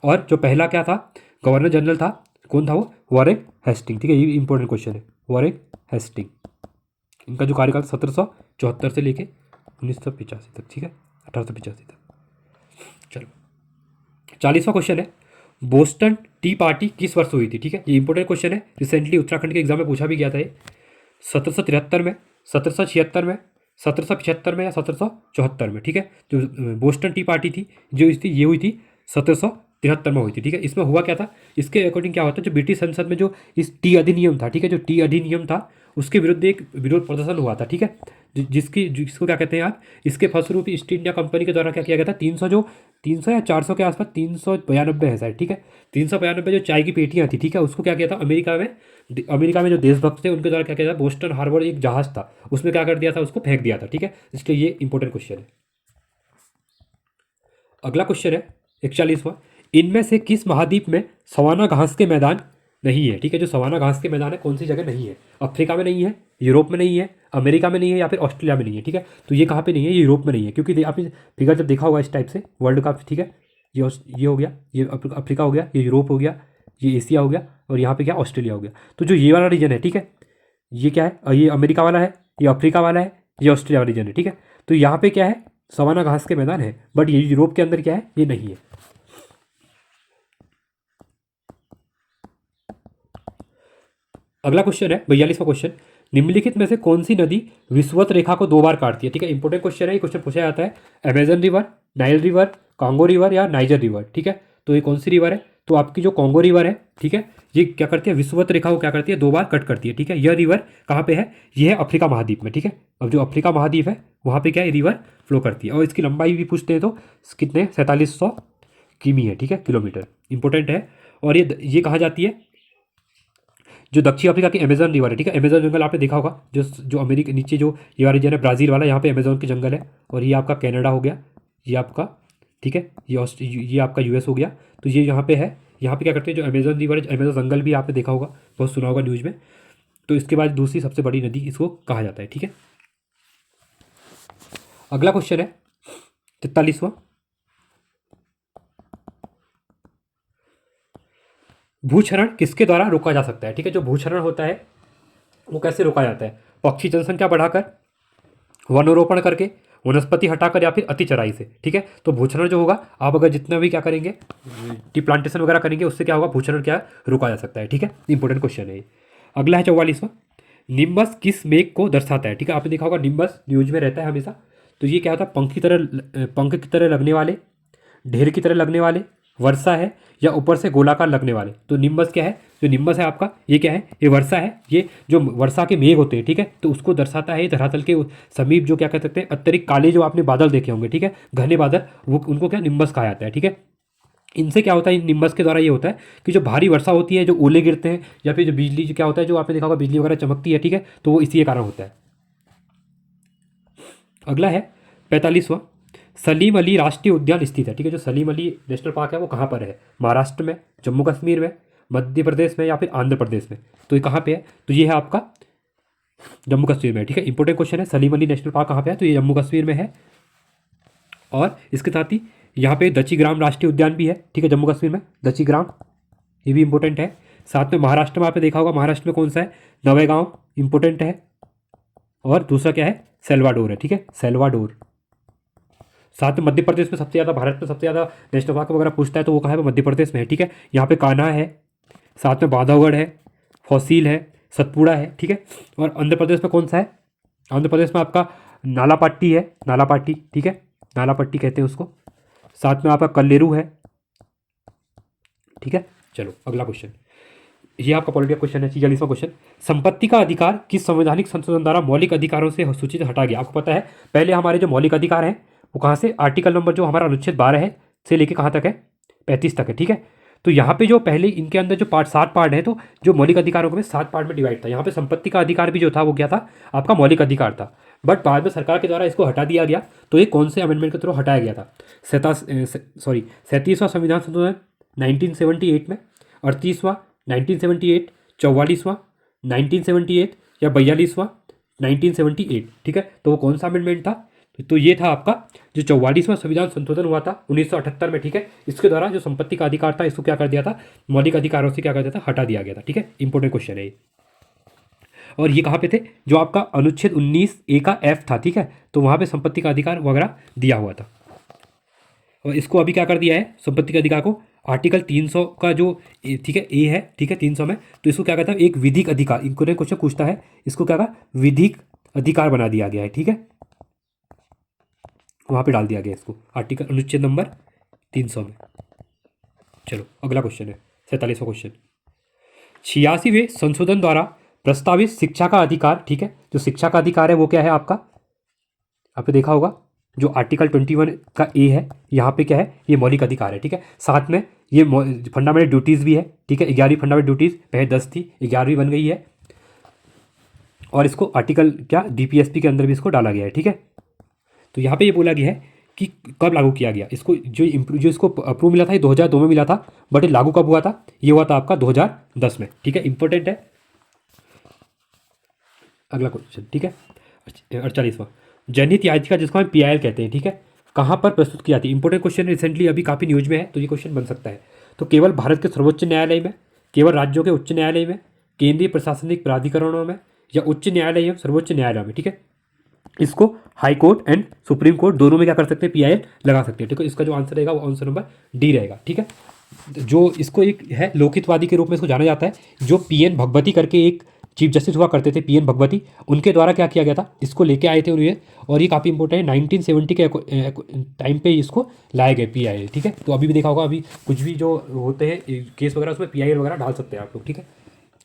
और जो पहला क्या था गवर्नर जनरल था, कौन था वो, वॉरेन हेस्टिंग। ठीक है, ये इंपॉर्टेंट क्वेश्चन है, वॉरेन हेस्टिंग। इनका जो कार्यकाल 1774 से लेके 1985 तक। ठीक है, 1885 तक। चलो 40वां क्वेश्चन है, बोस्टन टी पार्टी किस वर्ष हुई थी। ठीक है, ये इंपॉर्टेंट क्वेश्चन है, रिसेंटली उत्तराखंड के एग्जाम में पूछा भी गया था ये, 1773 में, 1776 में, 1775 में या 1774 में। ठीक है, जो बोस्टन टी पार्टी थी जो इसकी ये हुई थी 73 में हुई थी, ठीक है। इसमें हुआ क्या था, इसके अकॉर्डिंग क्या होता है, जो ब्रिटिश संसद में जो इस टी अधिनियम था, ठीक है, जो टी अधिनियम था उसके विरुद्ध एक विरोध प्रदर्शन हुआ था, ठीक है। जिसको क्या कहते हैं आप, इसके फलस्वरूप ईस्ट इंडिया कंपनी के द्वारा क्या किया गया था, 300 या 400 के आसपास, 392 है शायद, ठीक है। 392 जो चाय की पेटियाँ थी, ठीक है, उसको क्या किया था अमेरिका में जो देशभक्त थे उनके द्वारा क्या किया था, बोस्टन हार्बर एक जहाज था उसमें क्या कर दिया था, उसको फेंक दिया था, ठीक है। इसलिए ये इंपॉर्टेंट क्वेश्चन है। अगला क्वेश्चन है 41वां, इनमें से किस महाद्वीप में सवाना घास के मैदान नहीं है, ठीक है। जो सवाना घास के मैदान है कौन सी जगह नहीं है, अफ्रीका में नहीं है, यूरोप में नहीं है, अमेरिका में नहीं है, या फिर ऑस्ट्रेलिया में नहीं है, ठीक है। तो ये कहाँ पे नहीं है, ये यूरोप में नहीं है, क्योंकि आपने फिगर जब देखा होगा इस टाइप से वर्ल्ड का, ठीक है। ये हो गया, ये अफ्रीका हो गया, ये यूरोप हो गया, ये एशिया हो गया, और यहाँ पे क्या ऑस्ट्रेलिया हो गया। तो जो ये वाला रीजन है, ठीक है, ये क्या है, ये अमेरिका वाला है, ये अफ्रीका वाला है, ये ऑस्ट्रेलिया वाला रीजन है, ठीक है। तो यहाँ पे क्या है, सवाना घास के मैदान है, बट ये यूरोप के अंदर क्या है, ये नहीं है। अगला क्वेश्चन है 42वां क्वेश्चन, निम्नलिखित में से कौन सी नदी विषुवत रेखा को 2 बार काटती है, ठीक है। इंपॉर्टेंट क्वेश्चन है, ये क्वेश्चन पूछा जाता है, Amazon river, Nile river, Congo river या नाइजर रिवर, ठीक है। तो ये कौन सी रिवर है, तो आपकी जो कांगो रिवर है, ठीक है, ये क्या करती है, विषुवत रेखा को क्या करती है, 2 बार कट करती है, ठीक है। यह रिवर कहाँ पे है, ये है अफ्रीका महाद्वीप में, ठीक है। अब जो अफ्रीका महाद्वीप है वहाँ पे क्या है, रिवर फ्लो करती है, और इसकी लंबाई भी पूछते हैं तो कितने, 4700 किमी है, ठीक है, किलोमीटर, इंपॉर्टेंट है। और ये कहाँ जाती है, जो दक्षिण अफ्रीका की अमेजन रिवर है, ठीक है। अमेजन जंगल आपने देखा होगा, जो जो अमेरिका नीचे जो ये वाला रीजन है ब्राज़ील वाला, यहाँ पे अमेजोन के जंगल है, और ये आपका कनाडा हो गया, ये आपका, ठीक है, ये आपका यूएस हो गया। तो ये यहाँ पे है, यहाँ पे क्या करते हैं, जो अमेजन रिवर है, अमेजन जंगल भी आपने देखा होगा, बहुत सुना होगा न्यूज़ में। तो इसके बाद दूसरी सबसे बड़ी नदी इसको कहा जाता है, ठीक है। अगला क्वेश्चन है 43वां, भूक्षरण किसके द्वारा रोका जा सकता है, ठीक है। जो भूक्षरण होता है वो कैसे रोका जाता है, पक्षी जनसंख्या बढ़ाकर, वनरोपण करके, वनस्पति हटाकर, या फिर अति चराई से, ठीक है। तो भूक्षरण जो होगा, आप अगर जितना भी क्या करेंगे, टी प्लांटेशन वगैरह करेंगे, उससे क्या होगा, भूक्षरण क्या है, रोका जा सकता है, ठीक है। इंपॉर्टेंट क्वेश्चन है ये। अगला है 44वां, निम्बस किस मेघ को दर्शाता है, ठीक है। आपने देखा होगा निम्बस न्यूज में रहता है हमेशा। तो ये क्या होता है, पंख की तरह लगने वाले, ढेर की तरह लगने वाले, वर्षा है, या ऊपर से गोलाकार लगने वाले। तो निम्बस क्या है, जो निम्बस है आपका, ये क्या है, ये वर्षा है, ये जो वर्षा के मेघ होते हैं, ठीक है, तो उसको दर्शाता है। ये धरातल के समीप जो क्या कह सकते हैं, अत्यधिक काले जो आपने बादल देखे होंगे, ठीक है, घने बादल, वो उनको क्या निम्बस कहा जाता है, ठीक है। इनसे क्या होता है, इन निम्बस के द्वारा ये होता है कि जो भारी वर्षा होती है, जो ओले गिरते हैं, या फिर जो बिजली जो क्या होता है, जो आपने देखा होगा बिजली वगैरह चमकती है, ठीक है, तो वो इसी के कारण होता है। अगला है 45वां, सलीम अली राष्ट्रीय उद्यान स्थित है, ठीक है। जो सलीम अली नेशनल पार्क है वो कहाँ पर है, महाराष्ट्र में, जम्मू कश्मीर में, मध्य प्रदेश में, या फिर आंध्र प्रदेश में। तो ये कहाँ पे है, तो ये है आपका जम्मू कश्मीर में, ठीक है। इंपॉर्टेंट क्वेश्चन है, सलीम अली नेशनल पार्क कहाँ पे है, तो ये जम्मू कश्मीर में है। और इसके साथ ही यहाँ पे दच्चीग्राम राष्ट्रीय उद्यान भी है, ठीक है, जम्मू कश्मीर में दच्चीग्राम, ये भी इंपॉर्टेंट है। साथ में महाराष्ट्र में आपने देखा होगा, महाराष्ट्र में कौन सा है, नवेगांव, इंपॉर्टेंट है। और दूसरा क्या है, सेल्वाडोर है, ठीक है, सेल्वाडोर। साथ में मध्य प्रदेश में सबसे ज़्यादा, भारत में सबसे ज़्यादा नेशनल पार्क वगैरह पूछता है तो वो कहाँ है, मध्य प्रदेश में है, ठीक है। यहाँ पे कान्हा है, साथ में बांधवगढ़ है, फॉसिल है, सतपुड़ा है, ठीक है। और आंध्र प्रदेश में कौन सा है, आंध्र प्रदेश में आपका नालापाट्टी है, नालापाट्टी, ठीक है, नालापट्टी कहते हैं उसको। साथ में आपका कल्लेरू है, ठीक है। चलो अगला क्वेश्चन, ये आपका पॉलिटिकल क्वेश्चन है 46वां क्वेश्चन, संपत्ति का अधिकार किस संवैधानिक संशोधन द्वारा मौलिक अधिकारों से सूची से हटा गया। आपको पता है पहले हमारे जो मौलिक अधिकार हैं वो कहाँ से, आर्टिकल नंबर जो हमारा अनुच्छेद 12 है से लेके कहाँ तक है, 35 तक है, ठीक है। तो यहाँ पे जो पहले इनके अंदर जो 7 पार्ट है, तो जो मौलिक अधिकारों में 7 पार्ट में डिवाइड था। यहाँ पे संपत्ति का अधिकार भी जो था वो क्या था, आपका मौलिक अधिकार था, बट बाद में सरकार के द्वारा इसको हटा दिया गया। तो ये कौन से अमेंडमेंट के थ्रू हटाया गया था, 37वां संविधान संशोधन 1978 में, 38वां 1978, 44वां 1978, या 42वां 1978, ठीक है। तो वो कौन सा अमेंडमेंट था, तो ये था आपका जो 44वां संविधान संशोधन हुआ था 1978 में, ठीक है। इसके द्वारा जो संपत्ति का अधिकार था इसको क्या कर दिया था, मौलिक अधिकारों से क्या कर दिया था, हटा दिया गया था, ठीक है। इंपॉर्टेंट क्वेश्चन है ये। और ये कहाँ पे थे, जो आपका अनुच्छेद 19A का F था, ठीक है, तो वहाँ पे संपत्ति का अधिकार वगैरह दिया हुआ था। और इसको अभी क्या कर दिया है, संपत्ति के अधिकार को आर्टिकल 300 का जो ठीक है ए है, ठीक है, 300 में, तो इसको क्या कहता है, एक विधिक अधिकार, इंक्वायरी क्वेश्चन पूछता है, इसको क्या कहा, विधिक अधिकार बना दिया गया है, ठीक है, वहाँ पे डाल दिया गया इसको, आर्टिकल अनुच्छेद नंबर 300 में। चलो अगला क्वेश्चन है 47वां क्वेश्चन। 86वें संशोधन द्वारा प्रस्तावित शिक्षा का अधिकार, ठीक है, जो शिक्षा का अधिकार है वो क्या है आपका, आपने देखा होगा जो आर्टिकल 21 का ए है, यहाँ पे क्या है, ये मौलिक अधिकार है, ठीक है। साथ में ये फंडामेंटल ड्यूटीज़ भी है, ठीक है। 11वीं फंडामेंटल ड्यूटीज़ पहले 10 थी, 11वीं बन गई है, और इसको आर्टिकल क्या डीपीएसपी के अंदर भी इसको डाला गया है, ठीक है। तो यहाँ पे ये बोला गया है कि कब लागू किया गया इसको, जो इसको अप्रूव मिला था ये 2002 में मिला था, बट ये लागू कब हुआ था, ये हुआ था आपका 2010 में, ठीक है। इंपॉर्टेंट है। अगला क्वेश्चन, ठीक है 48वां। जनहित याचिका जिसको हम पीआईएल कहते हैं, ठीक है, कहाँ पर प्रस्तुत की जाती है। इंपॉर्टेंट क्वेश्चन, रिसेंटली अभी काफ़ी न्यूज में है, तो ये क्वेश्चन बन सकता है। तो केवल भारत के सर्वोच्च न्यायालय में, केवल राज्यों के उच्च न्यायालय में, केंद्रीय प्रशासनिक प्राधिकरणों में, या उच्च न्यायालय या सर्वोच्च न्यायालय में, ठीक है। इसको high court and supreme court दोनों में क्या कर सकते हैं, पीआईएल लगा सकते हैं, ठीक है। इसका जो आंसर रहेगा वो आंसर नंबर डी रहेगा, ठीक है। जो इसको एक है लोकहितवादी के रूप में इसको जाना जाता है, जो पीएन भगवती करके एक चीफ जस्टिस हुआ करते थे, पीएन भगवती, उनके द्वारा क्या किया गया था, इसको लेके आए थे उन्हें, और ये काफ़ी इंपॉर्टेंट है। 1970 के टाइम पे इसको लाए गए पीआईएल, ठीक है। तो अभी भी देखा होगा, अभी कुछ भी जो होते हैं केस वगैरह उसमें पीआईएल वगैरह डाल सकते हैं आप लोग, ठीक है।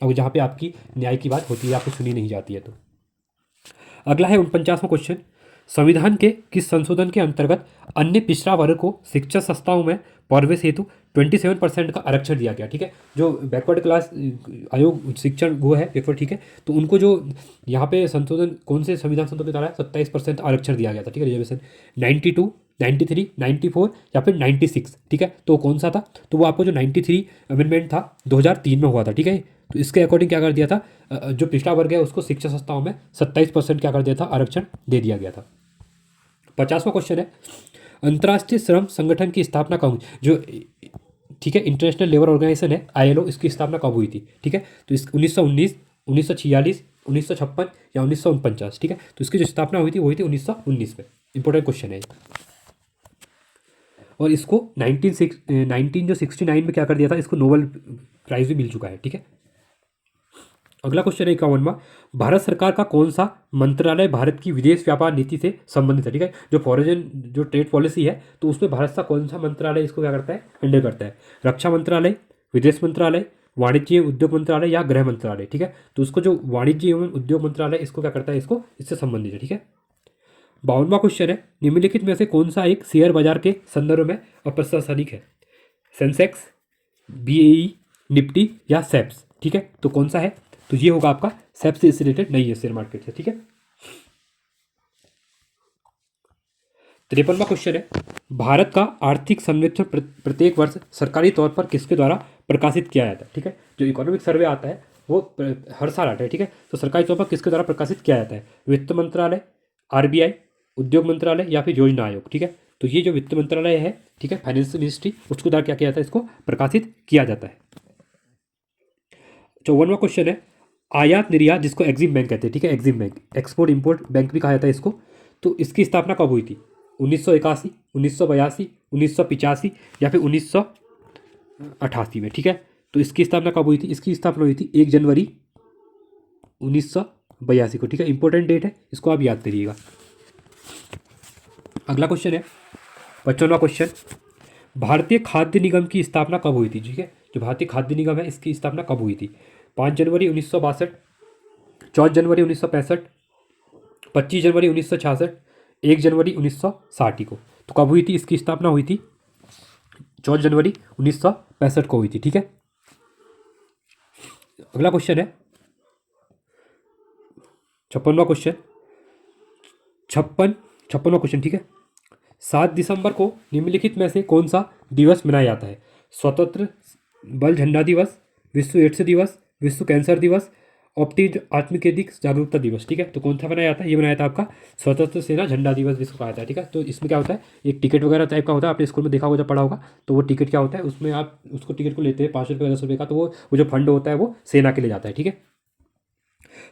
अब जहाँ पे आपकी न्याय की बात होती है, आपको सुनी नहीं जाती है। तो अगला है 49वां क्वेश्चन। संविधान के किस संशोधन के अंतर्गत अन्य पिछड़ा वर्ग को शिक्षा संस्थाओं में प्रवेश हेतु 27% का आरक्षण दिया गया, ठीक है। जो बैकवर्ड क्लास आयोग शिक्षण वो है बैकवर्ड, ठीक है, तो उनको जो यहाँ पे संशोधन कौन से संविधान संशोधन के द्वारा 27% आरक्षण दिया गया था, ठीक है। रिजर्वेशन 92, 93, 94 या फिर 96, ठीक है। तो कौन सा था, तो वो आपको जो 93 अमेंडमेंट था 2003 में हुआ था, ठीक है। तो इसके अकॉर्डिंग क्या कर दिया था, जो पिछड़ा वर्ग है उसको शिक्षा संस्थाओं में 27% क्या कर दिया था, आरक्षण दे दिया गया था। 50वां क्वेश्चन है, अंतर्राष्ट्रीय श्रम संगठन की स्थापना कब हुई, जो ठीक है इंटरनेशनल लेबर ऑर्गेनाइजेशन है आईएलओ, इसकी स्थापना कब हुई थी, ठीक है। तो इस 1919, 1946, 1956 या 1949, ठीक है। तो इसकी जो स्थापना हुई थी वो हुई थी 1919 में। इंपॉर्टेंट क्वेश्चन है। और इसको 1969 में क्या कर दिया था, इसको नोबेल प्राइज भी मिल चुका है, ठीक है। अगला क्वेश्चन है 51वां। भारत सरकार का कौन सा मंत्रालय भारत की विदेश व्यापार नीति से संबंधित है, ठीक है। जो फॉरेन जो ट्रेड पॉलिसी है, तो उसमें भारत का कौन सा मंत्रालय इसको क्या करता है, हैंडल करता है। रक्षा मंत्रालय, विदेश मंत्रालय, वाणिज्य एवं उद्योग मंत्रालय या गृह मंत्रालय, ठीक है। तो उसको जो वाणिज्य एवं उद्योग मंत्रालय इसको क्या करता है, इसको इससे संबंधित है, ठीक है। 52वां क्वेश्चन है, निम्नलिखित में से कौन सा एक शेयर बाजार के संदर्भ में अप्रशासनिक है। सेंसेक्स, बीएई, निफ्टी या सेप्स, ठीक है। तो कौन सा है, तो ये होगा आपका सेप्स से रिलेटेड नहीं है शेयर मार्केट से, ठीक है। 53वां क्वेश्चन है, भारत का आर्थिक सर्वेक्षण प्रत्येक वर्ष सरकारी तौर पर किसके द्वारा प्रकाशित किया जाता है, ठीक है। जो इकोनॉमिक सर्वे आता है वो हर साल आता है, ठीक है। तो सरकारी तौर पर किसके द्वारा प्रकाशित किया जाता है, वित्त मंत्रालय, आरबीआई, उद्योग मंत्रालय या फिर योजना आयोग, ठीक है। तो ये जो वित्त मंत्रालय है, ठीक है, फाइनेंस मिनिस्ट्री, उसके द्वारा क्या किया जाता है, इसको प्रकाशित किया जाता है। 54वां क्वेश्चन है, आयात निर्यात जिसको एग्जिम बैंक कहते हैं, ठीक है, EXIM bank, export import bank भी कहा जाता है इसको। तो इसकी स्थापना कब हुई थी, 1981, 1982, 1985 या फिर 1988 में, ठीक है। तो इसकी स्थापना कब हुई थी, इसकी स्थापना हुई थी 1 जनवरी 1982 को, ठीक है। इंपॉर्टेंट डेट है, इसको आप याद करिएगा। अगला क्वेश्चन है 55वां क्वेश्चन, भारतीय खाद्य निगम की स्थापना कब हुई थी, ठीक है। जो भारतीय खाद्य निगम है इसकी स्थापना कब हुई थी, 5 जनवरी 1962, 14 जनवरी 1965, 25 जनवरी 1966, 1 जनवरी 1960 को। तो कब हुई थी, इसकी स्थापना हुई थी 14 जनवरी 1965 को हुई थी, ठीक है। अगला क्वेश्चन है 56वां क्वेश्चन, 56वां क्वेश्चन, ठीक है। 7 दिसंबर को निम्नलिखित में से कौन सा दिवस मनाया जाता है, स्वतंत्र बल झंडा दिवस, विश्व एड्स दिवस, विश्व कैंसर दिवस, ऑप्टिज आत्मकेंद्रिक जागरूकता दिवस, ठीक है। तो कौन सा बनाया जाता है, ये बनाया था आपका स्वतंत्र सेना झंडा दिवस जिसको कहा जाता है, ठीक है। तो इसमें क्या होता है, एक टिकट वगैरह टाइप का होता है, आपने स्कूल में देखा होगा जब पढ़ा होगा। तो वो टिकट क्या होता है, उसमें आप उसको टिकट को लेते हैं 5 रुपये 10 रुपये का, तो वो जो फंड होता है वो सेना के लिए जाता है, ठीक है।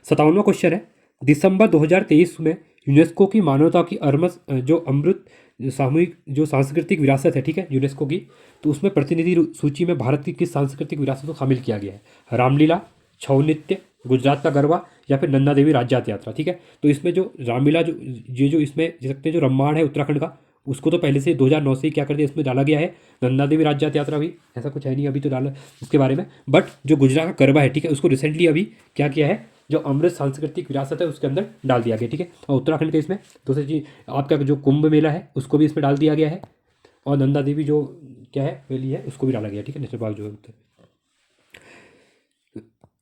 57वां क्वेश्चन है, दिसंबर 2023 में यूनेस्को की मानवता की जो अमृत सामूहिक जो सांस्कृतिक विरासत है, ठीक है, यूनेस्को की, तो उसमें प्रतिनिधि सूची में भारत की किस सांस्कृतिक विरासत को शामिल किया गया है, रामलीला, छऊ नृत्य, गुजरात का गरबा या फिर नंदा देवी राज्य यात्रा, ठीक है। तो इसमें जो रामलीला जो ये जो इसमें दे सकते हैं, जो रामायण है उत्तराखंड का, उसको तो पहले से 2009 से ही क्या कर दिया, इसमें डाला गया है। नंदा देवी राज्य यात्रा भी ऐसा कुछ है नहीं अभी तो डाला उसके बारे में। बट जो गुजरात का गरबा है, ठीक है, उसको रिसेंटली अभी क्या किया है, जो अमृत सांस्कृतिक विरासत है उसके अंदर डाल दिया गया, ठीक है। और उत्तराखंड के इसमें दूसरी चीज आपका जो कुंभ मेला है उसको भी इसमें डाल दिया गया है। और नंदा देवी जो क्या है वैली है उसको भी डाला गया, ठीक है, नेशनल पार्क जो है।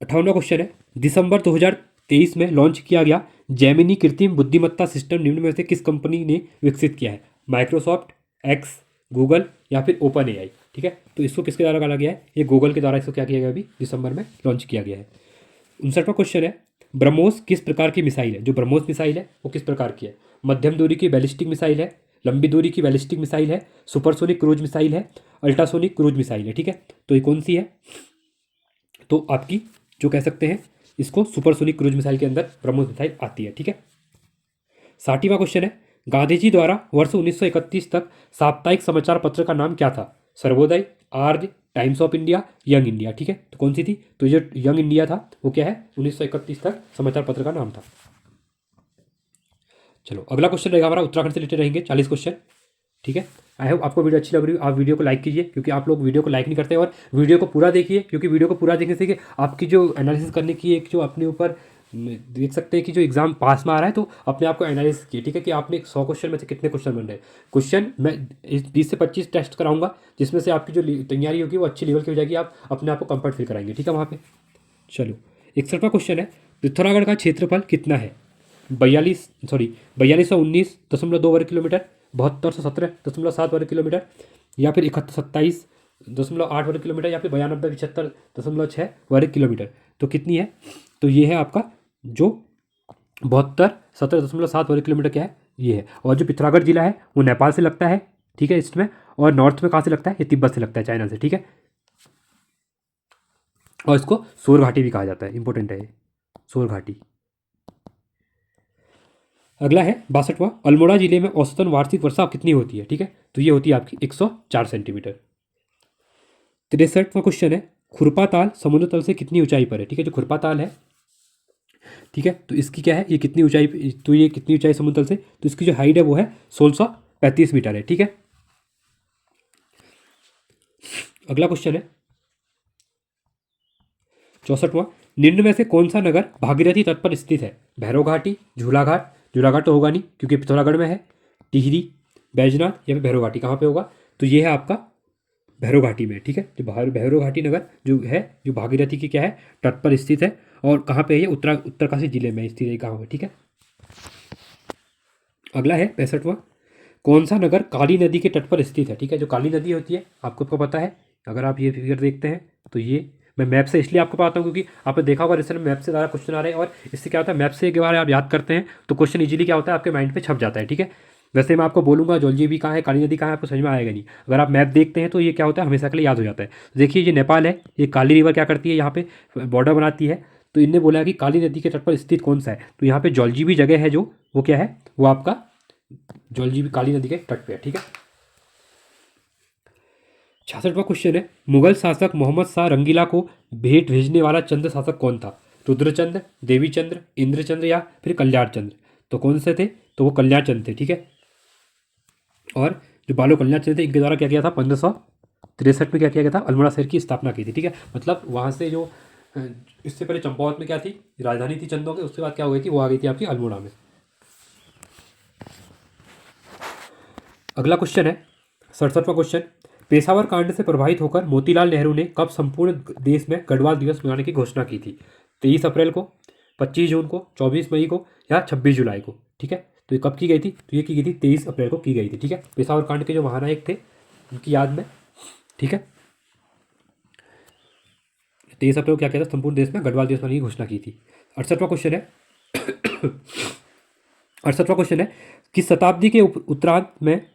58वां क्वेश्चन है, दिसंबर 2023 में लॉन्च किया गया जेमिनी कृत्रिम बुद्धिमत्ता सिस्टम निम्न में से किस कंपनी ने विकसित किया है? माइक्रोसॉफ्ट, एक्स, गूगल या फिर ओपन एआई, ठीक है। तो इसको किसके द्वारा डाला गया है? ये गूगल के द्वारा इसको क्या किया गया, अभी दिसंबर में लॉन्च किया गया है। 59वां क्वेश्चन है, ब्रह्मोस किस प्रकार की मिसाइल है? जो ब्रह्मोस मिसाइल है वो किस प्रकार की है? मध्यम दूरी की बैलिस्टिक मिसाइल है, लंबी दूरी की बैलिस्टिक मिसाइल है, सुपरसोनिक क्रूज मिसाइल है, अल्ट्रासोनिक क्रूज मिसाइल है, ठीक है। तो ये कौन सी है? तो आपकी जो कह सकते हैं इसको सुपरसोनिक क्रूज मिसाइल के अंदर ब्रह्मोस मिसाइल आती है, ठीक है। 60वां क्वेश्चन है, गांधी जी द्वारा वर्ष 1931 तक साप्ताहिक समाचार पत्र का नाम क्या था? Sarvodaya, Arya, Times of India, Young India, ठीक है। तो कौन सी थी? तो जो यंग इंडिया था वो क्या है, 1931 तक समाचार पत्र का नाम था। चलो अगला क्वेश्चन रहेगा हमारा उत्तराखंड से रिलेटेड रहेंगे 40 क्वेश्चन, ठीक है। आई होप आपको वीडियो अच्छी लग रही है, आप वीडियो को लाइक कीजिए क्योंकि आप लोग वीडियो को लाइक नहीं करते हैं, और वीडियो को पूरा देखिए क्योंकि वीडियो को पूरा देखने से कि आपकी जो एनालिसिस करने की एक जो अपने ऊपर देख सकते हैं कि जो एग्जाम पास में आ रहा है तो अपने आप को एनालिसिस किए, ठीक है, कि आपने 100 क्वेश्चन में से कितने क्वेश्चन बन रहे हैं। क्वेश्चन मैं 20 से 25 टेस्ट कराऊंगा जिसमें से आपकी जो तैयारी होगी वो अच्छी लेवल की हो जाएगी, आप अपने आप को कंफर्ट फील कराएंगे, ठीक है वहाँ पे। चलो 61वां क्वेश्चन है, पिथौरागढ़ का क्षेत्रफल कितना है? 4219.2 वर्ग किलोमीटर, 7217.7 वर्ग किलोमीटर, या फिर 7127.8 वर्ग किलोमीटर, या फिर 9275.6 वर्ग किलोमीटर। तो कितनी है? तो ये है आपका जो 7217.7 वर्ग किलोमीटर क्या है, ये है। और जो पिथौरागढ़ जिला है वो नेपाल से लगता है, ठीक है, ईस्ट में। और नॉर्थ में कहाँ से लगता है? ये तिब्बत से लगता है, चाइना से, ठीक है। और इसको सोर घाटी भी कहा जाता है, इंपॉर्टेंट है ये सोर घाटी। अगला है 62वां, अल्मोड़ा जिले में औसतन वार्षिक वर्षा कितनी होती है? ठीक है, तो ये होती है आपकी 104 सेंटीमीटर। 63वां क्वेश्चन है, खुरपा ताल समुद्र तल से कितनी ऊंचाई पर है? ठीक है, जो खुरपा ताल है, ठीक है, तो इसकी क्या है, ये कितनी ऊंचाई, तो ये कितनी ऊंचाई समुद्र तल से, तो इसकी जो हाइट है वो है 1635 मीटर है, ठीक है। अगला क्वेश्चन है 64वां, निम्न में से कौन सा नगर भागीरथी तट पर स्थित है? भैरव घाटी, झूलाघाट, झूलाघाट तो होगा नहीं क्योंकि पिथौरागढ़ में है, टिहरी, बैजनाथ या फिर भैरव घाटी, कहाँ पे होगा? तो ये है आपका भैरव घाटी में, ठीक है। जो भैरव घाटी नगर जो है, जो भागीरथी की क्या है, तट पर स्थित है। और कहाँ पे है ये? उत्तरकाशी जिले में स्थित है गाँव है, ठीक है। अगला है 65वां, कौन सा नगर काली नदी के तट पर स्थित है? ठीक है, जो काली नदी होती है आपको पता है, अगर आप ये फिगर देखते हैं तो ये मैं मैप से इसलिए आपको बताता हूँ क्योंकि आपने देखा होगा रिसेंट मैप से ज़्यादा क्वेश्चन आ रहे हैं, और इससे क्या होता है, मैप से एक बार आप याद करते हैं तो क्वेश्चन इजीली क्या होता है, आपके माइंड पे छप जाता है, ठीक है। वैसे मैं आपको बोलूँगा जौलजी भी कहाँ है, काली नदी कहाँ है, आपको समझ में आएगा नहीं। अगर आप मैप देखते हैं तो ये क्या होता है, हमेशा के लिए याद हो जाता है। देखिए ये नेपाल है, ये काली रिवर क्या करती है, यहाँ पे बॉर्डर बनाती है। तो इनने बोला कि काली नदी के तट पर स्थित कौन सा है, तो यहाँ पे जौलजी भी जगह है जो वो क्या है, वो आपका जौलजी भी काली नदी के तट पे है, ठीक है। 66वां क्वेश्चन है, मुगल शासक मोहम्मद शाह रंगीला को भेंट भेजने वाला चंद्र शासक कौन था? रुद्रचंद्र, देवीचंद्र, इंद्रचंद्र या फिर कल्याण चंद्र? तो कौन से थे? तो वो कल्याण चंद्र थे, ठीक है। और जो बालो कल्याण चंद्र थे इनके द्वारा क्या किया था, 1563 में क्या किया गया था, अल्मोड़ा शहर की स्थापना की थी, ठीक है। मतलब वहाँ से जो इससे पहले चंपावत में क्या थी, राजधानी थी चंदों की, उसके बाद क्या हो गई थी, वो आ गई थी आपकी अल्मोड़ा में। अगला क्वेश्चन है 67वां क्वेश्चन, पेशावर कांड से प्रभावित होकर मोतीलाल नेहरू ने कब संपूर्ण देश में गढ़वाल दिवस मनाने की घोषणा की थी? 23 अप्रैल को, 25 जून को, 24 मई को या 26 जुलाई को? ठीक है, तो ये कब की गई थी? तो ये की गई थी 23 अप्रैल को की गई थी, ठीक है। पेशावर कांड के जो महानायक थे उनकी याद में, ठीक है। 23 अप्रैल को क्या किया था, संपूर्ण देश में गढ़वाल दिवस मनाने की घोषणा की थी। 68वां क्वेश्चन है 68वां क्वेश्चन है, किस शताब्दी के उत्तरार्ध में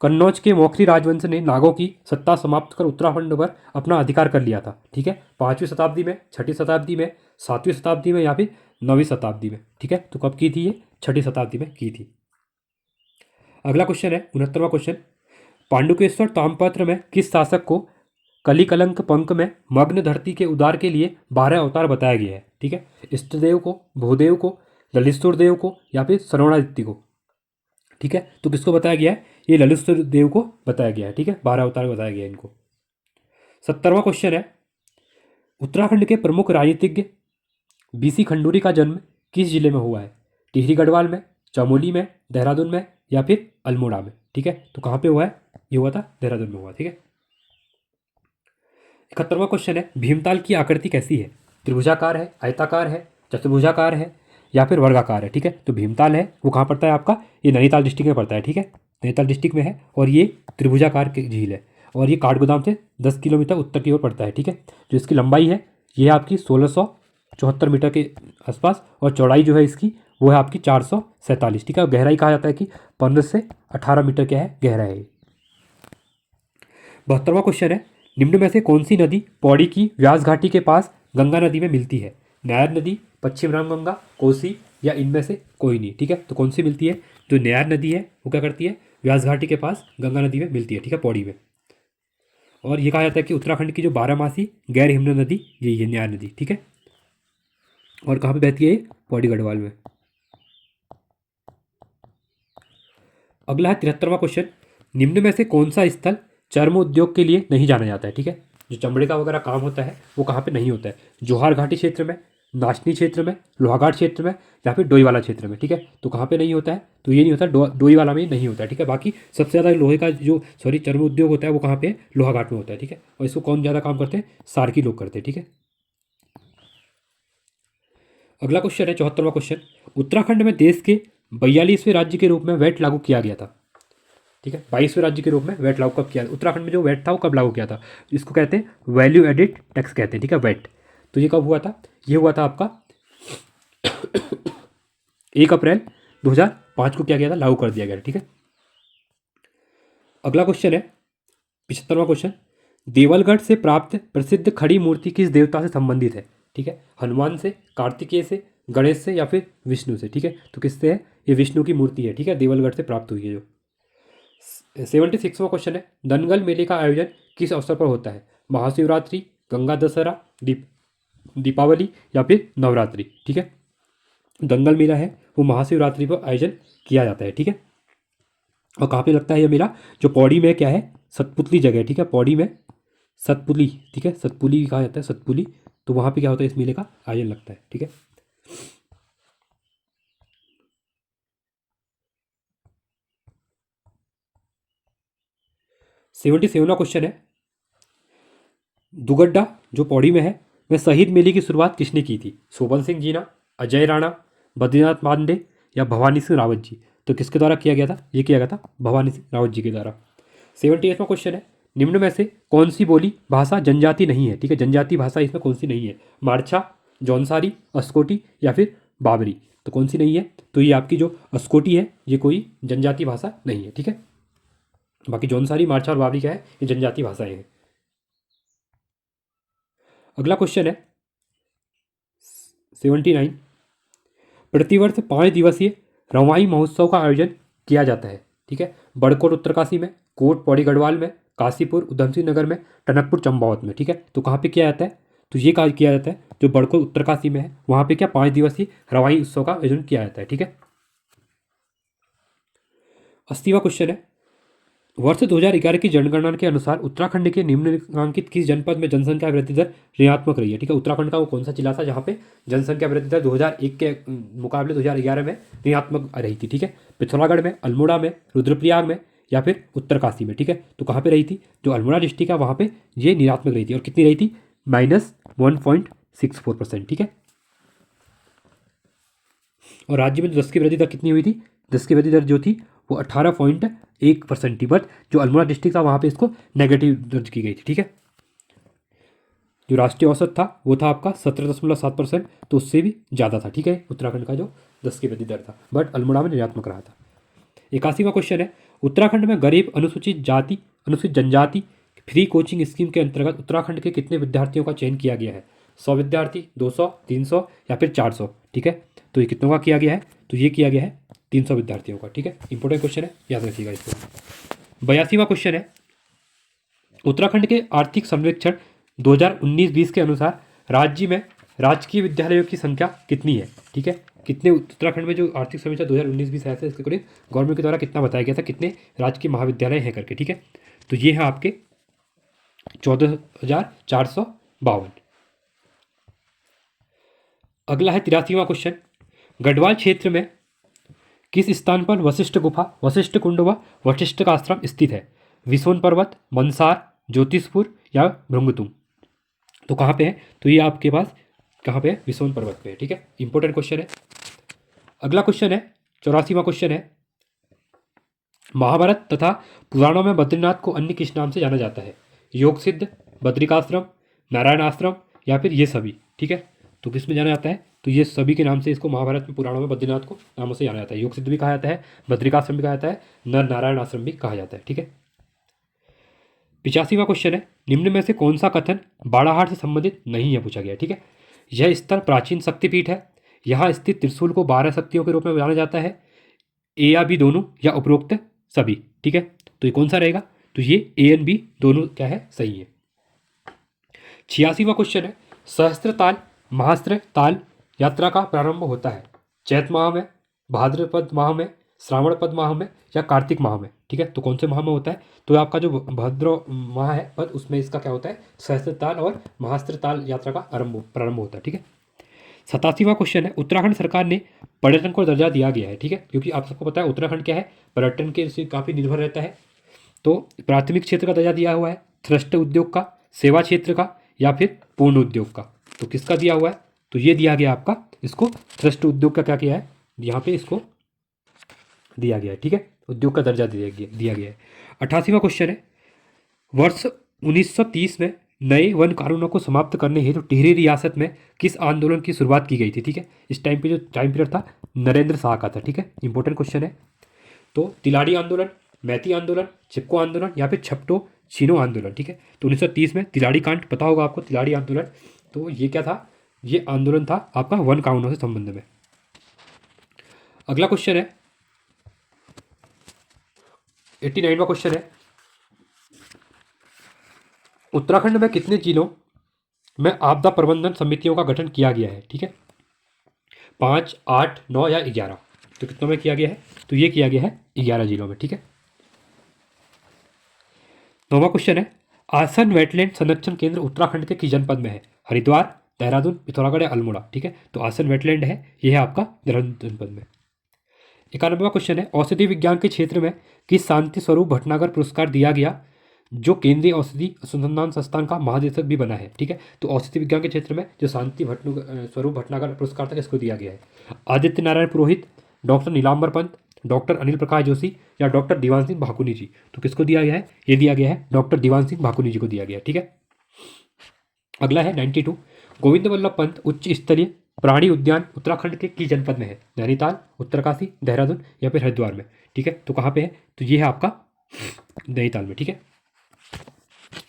कन्नौज के मौखरी राजवंश ने नागों की सत्ता समाप्त कर उत्तराखंड पर अपना अधिकार कर लिया था? ठीक है, 5वीं शताब्दी में, 6ठी शताब्दी में, 7वीं शताब्दी में या फिर 9वीं शताब्दी में? ठीक है, तो कब की थी ये? 6ठी शताब्दी में की थी। अगला क्वेश्चन है 69वां क्वेश्चन, पांडुकेश्वर ताम्रपत्र में किस शासक को कलिकलंक पंक में मग्न धरती के उद्धार के लिए 12 अवतार बताया गया है? ठीक है, इष्टदेव को, भूदेव को, ललितसुर देव को या फिर श्रवणादित्य को? ठीक है। तो किसको बताया गया है? ये ललित देव को बताया गया है, ठीक है। 12 अवतार बताया गया है इनको। 70वां क्वेश्चन है, उत्तराखंड के प्रमुख राजनीतिज्ञ बीसी खंडूरी का जन्म किस जिले में हुआ है? टिहरी गढ़वाल में, चमोली में, देहरादून में या फिर अल्मोड़ा में, ठीक है। तो कहाँ पे हुआ है? ये हुआ था देहरादून में हुआ, ठीक है। 71वां क्वेश्चन है, भीमताल की आकृति कैसी है? त्रिभुजाकार है, आयताकार है, चतुर्भुजाकार है या फिर वर्गाकार है, ठीक है। तो भीमताल है वो कहाँ पड़ता है आपका? ये नैनीताल डिस्ट्रिक्ट में पड़ता है, ठीक है। नैनीताल डिस्ट्रिक्ट में है और ये त्रिभुजाकार की झील है और ये काठगोदाम से 10 किलोमीटर उत्तर की ओर पड़ता है, ठीक है। जो इसकी लंबाई है ये आपकी 1674 मीटर के आसपास और चौड़ाई जो है इसकी वो है आपकी 447, ठीक है। और गहराई कहा जाता है कि 15 से 18 मीटर क्या है? गहरा है। 72वां क्वेश्चन है, निम्न में से कौन सी नदी पौड़ी की व्यास घाटी के पास गंगा नदी में मिलती है? नायर नदी, पश्चिम रामगंगा, कोसी या इनमें से कोई नहीं, ठीक है। तो कौन सी मिलती है? जो नायर नदी है वो क्या करती है? व्यास घाटी के पास गंगा नदी में मिलती है, ठीक है, पौड़ी में। और ये कहा जाता है कि उत्तराखंड की जो 12मासी गैर हिमनद नदी यही है नायर नदी, ठीक है। और कहाँ पे बहती है? ये पौड़ी गढ़वाल में। अगला है 73वां क्वेश्चन, निम्न में से कौन सा स्थल चर्म उद्योग के लिए नहीं जाना जाता है, ठीक है। जो चमड़े का वगैरह काम होता है वो कहाँ पे नहीं होता है? जोहार घाटी क्षेत्र में, नाचनी क्षेत्र में, लोहाघाट क्षेत्र में या फिर डोईवाला क्षेत्र में, ठीक है। तो कहाँ पे नहीं होता है? तो ये नहीं होता, डोईवाला में नहीं होता है, ठीक है। बाकी सबसे ज़्यादा लोहे का जो चर्म उद्योग होता है वो कहाँ पे? लोहाघाट में होता है, ठीक है। और इसको कौन ज़्यादा काम करते हैं? सार्की लोग करते हैं, ठीक है। अगला क्वेश्चन है 74वां क्वेश्चन, उत्तराखंड में देश के 42वें राज्य के रूप में वैट लागू किया गया था, ठीक है। 22वें राज्य के रूप में वैट लागू कब किया? उत्तराखंड में जो वैट था वो कब लागू किया था? इसको कहते हैं वैल्यू एडिड टैक्स कहते हैं, ठीक है, वैट। तो ये कब हुआ था? ये हुआ था आपका 1 अप्रैल 2005 को क्या किया था? लागू कर दिया गया, ठीक है। अगला क्वेश्चन है 75वां क्वेश्चन, देवलगढ़ से प्राप्त प्रसिद्ध खड़ी मूर्ति किस देवता से संबंधित है? ठीक है, हनुमान से, कार्तिकेय से, गणेश से या फिर विष्णु से, ठीक है। तो किससे है? ये विष्णु की मूर्ति है, ठीक है, देवलगढ़ से प्राप्त हुई है जो। 76वां क्वेश्चन है, दंगल मेले का आयोजन किस अवसर पर होता है? महाशिवरात्रि, गंगा दशहरा, दीपावली या फिर नवरात्रि, ठीक है। दंगल मेला है वो महाशिवरात्रि पर आयोजन किया जाता है, ठीक है। और कहाँ पे लगता है ये मेला? जो पौड़ी में क्या है? सतपुतली जगह है, ठीक है, पौड़ी में सतपुली, ठीक है, सतपुली कहा जाता है, सतपुली। तो वहाँ पे क्या होता है? इस मेले का आयोजन लगता है, ठीक है। सेवेंटी सेवना क्वेश्चन है, दुगड्डा जो पौड़ी में है वह शहीद मेले की शुरुआत किसने की थी? शोभन सिंह जीना, अजय राणा, बद्रीनाथ मांडे या भवानी सिंह रावत जी। तो किसके द्वारा किया गया था? ये किया गया था भवानी सिंह रावत जी के द्वारा। 78वां क्वेश्चन है, निम्न में से कौन सी बोली भाषा जनजाति नहीं है? ठीक है, जनजाति भाषा इसमें कौन सी नहीं है? मारछा, जौनसारी, अस्कोटी या फिर बाबरी। तो कौन सी नहीं है? तो ये आपकी जो अस्कोटी है ये कोई जनजाति भाषा नहीं है, ठीक है। बाकी जौनसारी, मारछा और बाबरी क्या है? ये जनजाति भाषाएं हैं। अगला क्वेश्चन है 79, प्रतिवर्ष 5 दिवसीय रवाई महोत्सव का आयोजन किया जाता है, ठीक है। बड़कोट उत्तरकाशी में, कोट पौड़ी गढ़वाल में, काशीपुर उधमसिंह नगर में, टनकपुर चंपावत में, ठीक है। तो कहाँ पे किया जाता है? तो ये कहा किया जाता है जो बड़कोट उत्तरकाशी में है वहाँ पे क्या 5 दिवसीय रवाई उत्सव का आयोजन किया जाता है, ठीक है। 80वां क्वेश्चन है, वर्ष 2011 की जनगणना के अनुसार उत्तराखंड के निम्नलिखित किस जनपद में जनसंख्या वृद्धि दर ऋणात्मक रही है? ठीक है, उत्तराखंड का वो कौन सा जिला था जहाँ पे जनसंख्या वृद्धि दर 2001 के मुकाबले 2011 में ऋणात्मक रही थी? ठीक है, पिथौरागढ़ में, अल्मोड़ा में, रुद्रप्रयाग में या फिर उत्तरकाशी में, ठीक है। तो कहाँ पे रही थी? जो अल्मोड़ा डिस्ट्रिक्ट है वहाँ पे ये ऋणात्मक रही थी। और कितनी रही थी? -1.64%, ठीक है। और राज्य में 10 की वृद्धि दर कितनी हुई थी? 10 की वृद्धि दर जो थी वो 18.1% थी, बट जो अल्मोड़ा डिस्ट्रिक्ट था वहाँ पे इसको नेगेटिव दर्ज की गई थी, ठीक है। जो राष्ट्रीय औसत था वो था आपका 17.7%, तो उससे भी ज़्यादा था, ठीक है, उत्तराखंड का जो 10 की वृद्धि दर था, बट अल्मोड़ा में ऋणात्मक रहा था। 81वां क्वेश्चन है, उत्तराखंड में गरीब अनुसूचित जाति अनुसूचित जनजाति फ्री कोचिंग स्कीम के अंतर्गत उत्तराखंड के कितने विद्यार्थियों का चयन किया गया है? 100 विद्यार्थी, 200, 300 या फिर 400, ठीक है। तो ये कितनों का किया गया है? तो ये किया गया है 300 विद्यार्थियों का, ठीक है। इंपॉर्टेंट क्वेश्चन है, याद रखिएगा इसको। 82वां क्वेश्चन है, उत्तराखंड के आर्थिक सर्वेक्षण 2019-20 के अनुसार राज्य में राजकीय विद्यालयों की संख्या कितनी है, ठीक है, कितने उत्तराखंड में जो आर्थिक समीक्षा 2019-20 आया था इसके अकॉर्डिंग गवर्नमेंट के द्वारा कितना बताया गया था, कितने राजकीय महाविद्यालय हैं करके, ठीक है। तो ये है आपके 14,452। अगला है 83वां क्वेश्चन, गढ़वाल क्षेत्र में किस स्थान पर वशिष्ठ गुफा, वशिष्ठ कुंड व वशिष्ठ का आश्रम स्थित है? विसोन पर्वत, मंसार, ज्योतिषपुर या भृंगुतुम? तो कहाँ पे है? तो ये आपके पास कहाँ पे है? विसोन पर्वत पे है, ठीक है। इंपॉर्टेंट क्वेश्चन है। अगला क्वेश्चन है 84वां क्वेश्चन है, महाभारत तथा पुराणों में बद्रीनाथ को अन्य किस नाम से जाना जाता है? योग सिद्ध, बद्रिकाश्रम, नारायण आश्रम या फिर ये सभी, ठीक है। तो किस में जाना जाता है? तो ये सभी के नाम से इसको महाभारत में पुराणों में बद्रीनाथ को नामों से जाना जाता है। योग सिद्ध भी कहा जाता है, बद्रिकाश्रम भी कहा जाता है, नर नारायण आश्रम भी कहा जाता है, ठीक है। 85वां क्वेश्चन है, निम्न में से कौन सा कथन बाड़ाहाट से संबंधित नहीं है, पूछा गया, ठीक है। यह स्थल प्राचीन शक्तिपीठ है, यहाँ स्थित त्रिशूल को 12 शक्तियों के रूप में जाना जाता है, ए या बी दोनों या उपरोक्त सभी, ठीक है। तो ये कौन सा रहेगा? तो ये ए एंड बी दोनों क्या है? सही है। 86वां क्वेश्चन है, सहस्त्र ताल महास्त्र ताल यात्रा का प्रारंभ होता है चैत माह में, भाद्रपद माह में, श्रावण पद माह में या कार्तिक माह में, ठीक है। तो कौन से माह में होता है? तो आपका जो भाद्र माह है पद, उसमें इसका क्या होता है? सहस्त्र ताल और महास्त्र ताल यात्रा का प्रारंभ होता है, ठीक है। 87वां क्वेश्चन है, उत्तराखंड सरकार ने पर्यटन को दर्जा दिया गया है, ठीक है, क्योंकि आप सबको पता है उत्तराखंड क्या है? पर्यटन के से काफ़ी निर्भर रहता है। तो प्राथमिक क्षेत्र का दर्जा दिया हुआ है, थ्रस्ट उद्योग का, सेवा क्षेत्र का या फिर पूर्ण उद्योग का? तो किसका दिया हुआ है? तो ये दिया गया आपका, इसको थ्रस्ट उद्योग का क्या किया है? यहाँ पे इसको दिया गया है, ठीक है, उद्योग का दर्जा दिया गया है। 88वां क्वेश्चन है, वर्ष 1930 में नए वन कानूनों को समाप्त करने हेतु टिहरी रियासत में किस आंदोलन की शुरुआत की गई थी, ठीक है। इस टाइम पे जो टाइम पीरियड था नरेंद्र शाह का था, ठीक है। इंपॉर्टेंट क्वेश्चन है। तो तिलाड़ी आंदोलन, मैती आंदोलन, चिपको आंदोलन या फिर छपटो छीनो आंदोलन, ठीक है। तो 1930 में तिलाड़ी कांड पता होगा आपको, तिलाड़ी आंदोलन। तो ये क्या था? ये आंदोलन था आपका वन कानूनों से संबंध में। अगला क्वेश्चन है 89वां क्वेश्चन है, उत्तराखंड में कितने जिलों में आपदा प्रबंधन समितियों का गठन किया गया है, ठीक है। 5, 8, 9 या 11? तो कितनों में किया गया है? तो ये किया गया है 11 जिलों में, ठीक है। 9वां क्वेश्चन है, आसन वेटलैंड संरक्षण केंद्र उत्तराखंड के किस जनपद में है? हरिद्वार, देहरादून, पिथौरागढ़ या अल्मोड़ा, ठीक है। तो आसन वेटलैंड है, यह है आपका देहरादून जनपद में। 91वां क्वेश्चन है, औषधि विज्ञान के क्षेत्र में किस शांति स्वरूप भटनागर पुरस्कार दिया गया जो केंद्रीय औषधि अनुसंधान संस्थान का महानिदेशक भी बना है, ठीक है। तो औषधि विज्ञान के क्षेत्र में जो शांति स्वरूप भटनागर पुरस्कार था किसको दिया गया है? आदित्य नारायण पुरोहित, डॉक्टर नीलांबर पंत, डॉक्टर अनिल प्रकाश जोशी या डॉक्टर दीवान सिंह भाकुनी जी? तो किसको दिया गया है? ये दिया गया है डॉक्टर दीवान सिंह भाकुनी जी को दिया गया है, ठीक है। अगला है 92, गोविंद वल्लभ पंत उच्च स्तरीय प्राणी उद्यान उत्तराखंड के किस जनपद में है? नैनीताल, उत्तरकाशी, देहरादून या फिर हरिद्वार में, ठीक है। तो कहाँ पे है? तो ये है आपका नैनीताल में, ठीक है।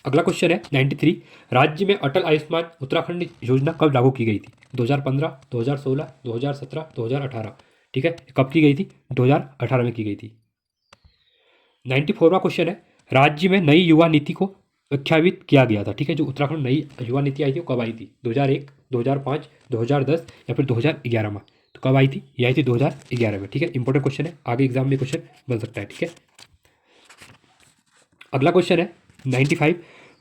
अगला क्वेश्चन है 93, राज्य में अटल आयुष्मान उत्तराखंड योजना कब लागू की गई थी? 2015, 2016, 2017, 2018, ठीक है। कब की गई थी? 2018 में की गई थी। 94वां क्वेश्चन है, राज्य में नई युवा नीति को प्रख्यापित किया गया था, ठीक है। जो उत्तराखंड नई युवा नीति आई थी वो कब आई थी? 2001, 2005, 2010 या फिर 2011 में? तो कब आई थी? ये आई थी 2011 में, ठीक है। इंपॉर्टेंट क्वेश्चन है, आगे एग्जाम में क्वेश्चन बन सकता है, ठीक है। अगला क्वेश्चन है 95,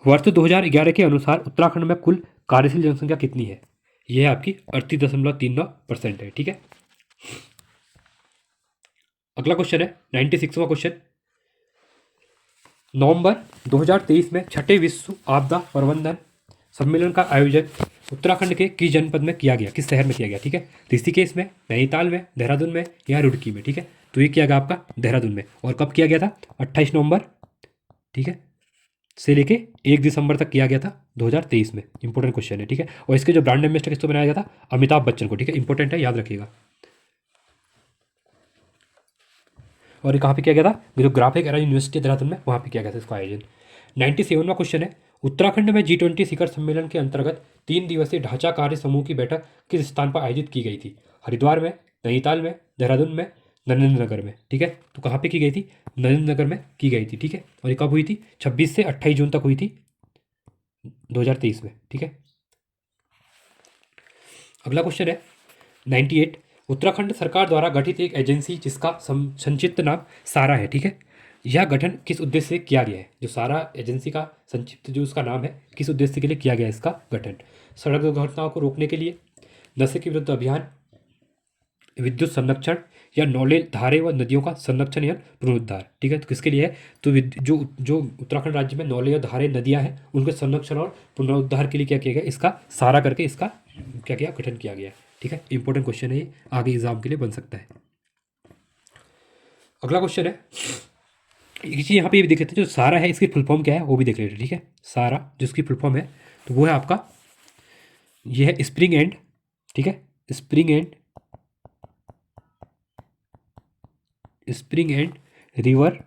वर्ष 2011 के अनुसार उत्तराखंड में कुल कार्यशील जनसंख्या कितनी है? यह है आपकी 38.39% है, ठीक है। अगला क्वेश्चन है 96वां क्वेश्चन, नवंबर 2023 में छठे विश्व आपदा प्रबंधन सम्मेलन का आयोजन उत्तराखंड के किस जनपद में किया गया, किस शहर में किया गया, ठीक है। ऋषिकेश में, नैनीताल में, देहरादून में या रुड़की में, ठीक है। तो ये किया गया आपका देहरादून में। और कब किया गया था? 28 नवंबर, ठीक है, से लेके 1 दिसंबर तक किया गया था 2023 में। इंपॉर्टेंट क्वेश्चन है, ठीक है। और इसके जो ब्रांड एम्बेसडर किसको बनाया गया था? अमिताभ बच्चन को, ठीक है। इंपॉर्टेंट है, याद रखिएगा। और ये कहाँ पे किया गया था? जो ग्राफिक एरा यूनिवर्सिटी देहरादून में, वहाँ पे किया गया था इसका आयोजन। 97वां क्वेश्चन है, उत्तराखंड में G20 शिखर सम्मेलन के अंतर्गत 3 दिवसीय ढांचा कार्य समूह की बैठक किस स्थान पर आयोजित की गई थी? हरिद्वार में, नैनीताल में, देहरादून में, नरेंद्र नगर में, ठीक है। तो कहाँ पे की गई थी? नरेंद्र नगर में की गई थी, ठीक है। और ये कब हुई थी? 26 से 28 जून तक हुई थी 2023 में, ठीक है। अगला क्वेश्चन है 98। उत्तराखंड सरकार द्वारा गठित एक एजेंसी जिसका संक्षिप्त नाम सारा है, ठीक है, यह गठन किस उद्देश्य से किया गया है? जो सारा एजेंसी का संक्षिप्त जो उसका नाम है, किस उद्देश्य के लिए किया गया है इसका गठन? सड़क दुर्घटनाओं को रोकने के लिए, नशे के विरुद्ध अभियान, विद्युत संरक्षण, या नौले धारे व नदियों का संरक्षण या पुनरुद्धार, ठीक है। तो किसके लिए है? तो जो जो उत्तराखंड राज्य में नौले या धारे नदियां हैं उनके संरक्षण और पुनरुद्धार के लिए क्या किया गया? इसका सारा करके इसका क्या किया? गठन किया गया, ठीक है। इंपॉर्टेंट क्वेश्चन है ये, आगे एग्जाम के लिए बन सकता है। अगला क्वेश्चन है, एक चीज़ यहाँ पे ये भी देख लेते हैं, जो सारा है इसकी फुल फॉर्म क्या है वो भी देख लेते हैं, ठीक है। सारा जिसकी फुल फॉर्म है तो वो है आपका, ये है स्प्रिंग एंड, ठीक है, स्प्रिंग एंड रिवर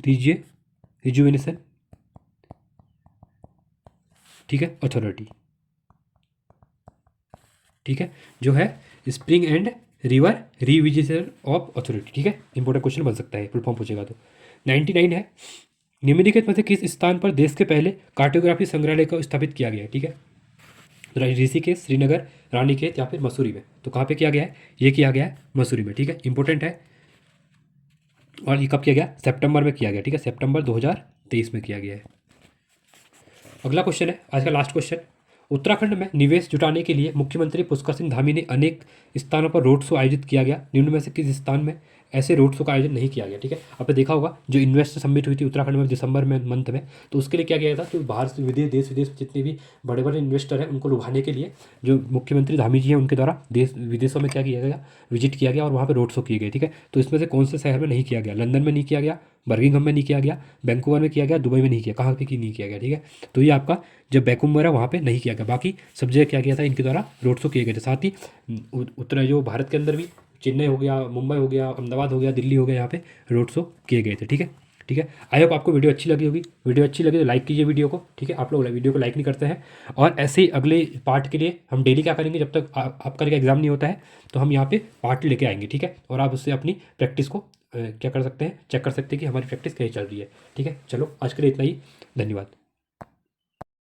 रिजुवेनेशन, ठीक है, अथॉरिटी, ठीक है, जो है spring and river revision of authority, ठीक है। इंपॉर्टेंट क्वेश्चन बन सकता है, फुल फॉर्म पूछेगा तो। 99 है, निम्नलिखित में से किस स्थान पर देश के पहले कार्टोग्राफी संग्रहालय को स्थापित किया गया है? ठीक है, ऋषिकेश, श्रीनगर, रानीखेत या फिर मसूरी में। तो कहाँ पे किया गया है? ये किया गया है मसूरी में, ठीक है, इंपॉर्टेंट है। और ये कब किया गया? सितंबर में किया गया, ठीक है, सितंबर 2023 में किया गया है। अगला क्वेश्चन है आज का लास्ट क्वेश्चन, उत्तराखंड में निवेश जुटाने के लिए मुख्यमंत्री पुष्कर सिंह धामी ने अनेक स्थानों पर रोड शो आयोजित किया गया, निम्न में से किस स्थान में ऐसे रोड शो का आयोजन नहीं किया गया? ठीक है, आपने देखा होगा जो इन्वेस्टर समिट हुई थी उत्तराखंड में दिसंबर में मंथ में, तो उसके लिए क्या किया गया था कि बाहर से देश विदेश में जितने भी बड़े बड़े इन्वेस्टर हैं उनको लुभाने के लिए जो मुख्यमंत्री धामी जी हैं उनके द्वारा देश विदेशों में क्या किया गया? विजिट किया गया और वहाँ पर रोड शो किए गए, ठीक है। तो इसमें से कौन से शहर में नहीं किया गया? लंदन में नहीं किया गया, बर्मिंघम में नहीं किया गया, वैंकूवर में किया गया, दुबई में नहीं किया, कहाँ पे की नहीं किया गया, ठीक है। तो ये आपका जब वैंकूवर है वहाँ पे नहीं किया गया, बाकी सब जगह क्या किया था? इनके द्वारा रोड शो किए गए थे। साथ ही उत्तर जो भारत के अंदर भी चेन्नई हो गया, मुंबई हो गया, अहमदाबाद हो गया, दिल्ली हो गया, यहाँ पे रोड शो किए गए थे, ठीक है। ठीक है, आई होप आपको वीडियो अच्छी लगी होगी। वीडियो अच्छी लगी तो लाइक कीजिए वीडियो को, ठीक है। आप लोग वीडियो को लाइक नहीं करते हैं। और ऐसे ही अगले पार्ट के लिए हम डेली क्या करेंगे, जब तक आपका एग्जाम नहीं होता है तो हम यहाँ पे पार्ट लेके आएंगे, ठीक है। और आप उससे अपनी प्रैक्टिस को क्या कर सकते हैं, चेक कर सकते हैं कि हमारी प्रैक्टिस कैसी चल रही है, ठीक है। चलो आज के लिए इतना ही, धन्यवाद।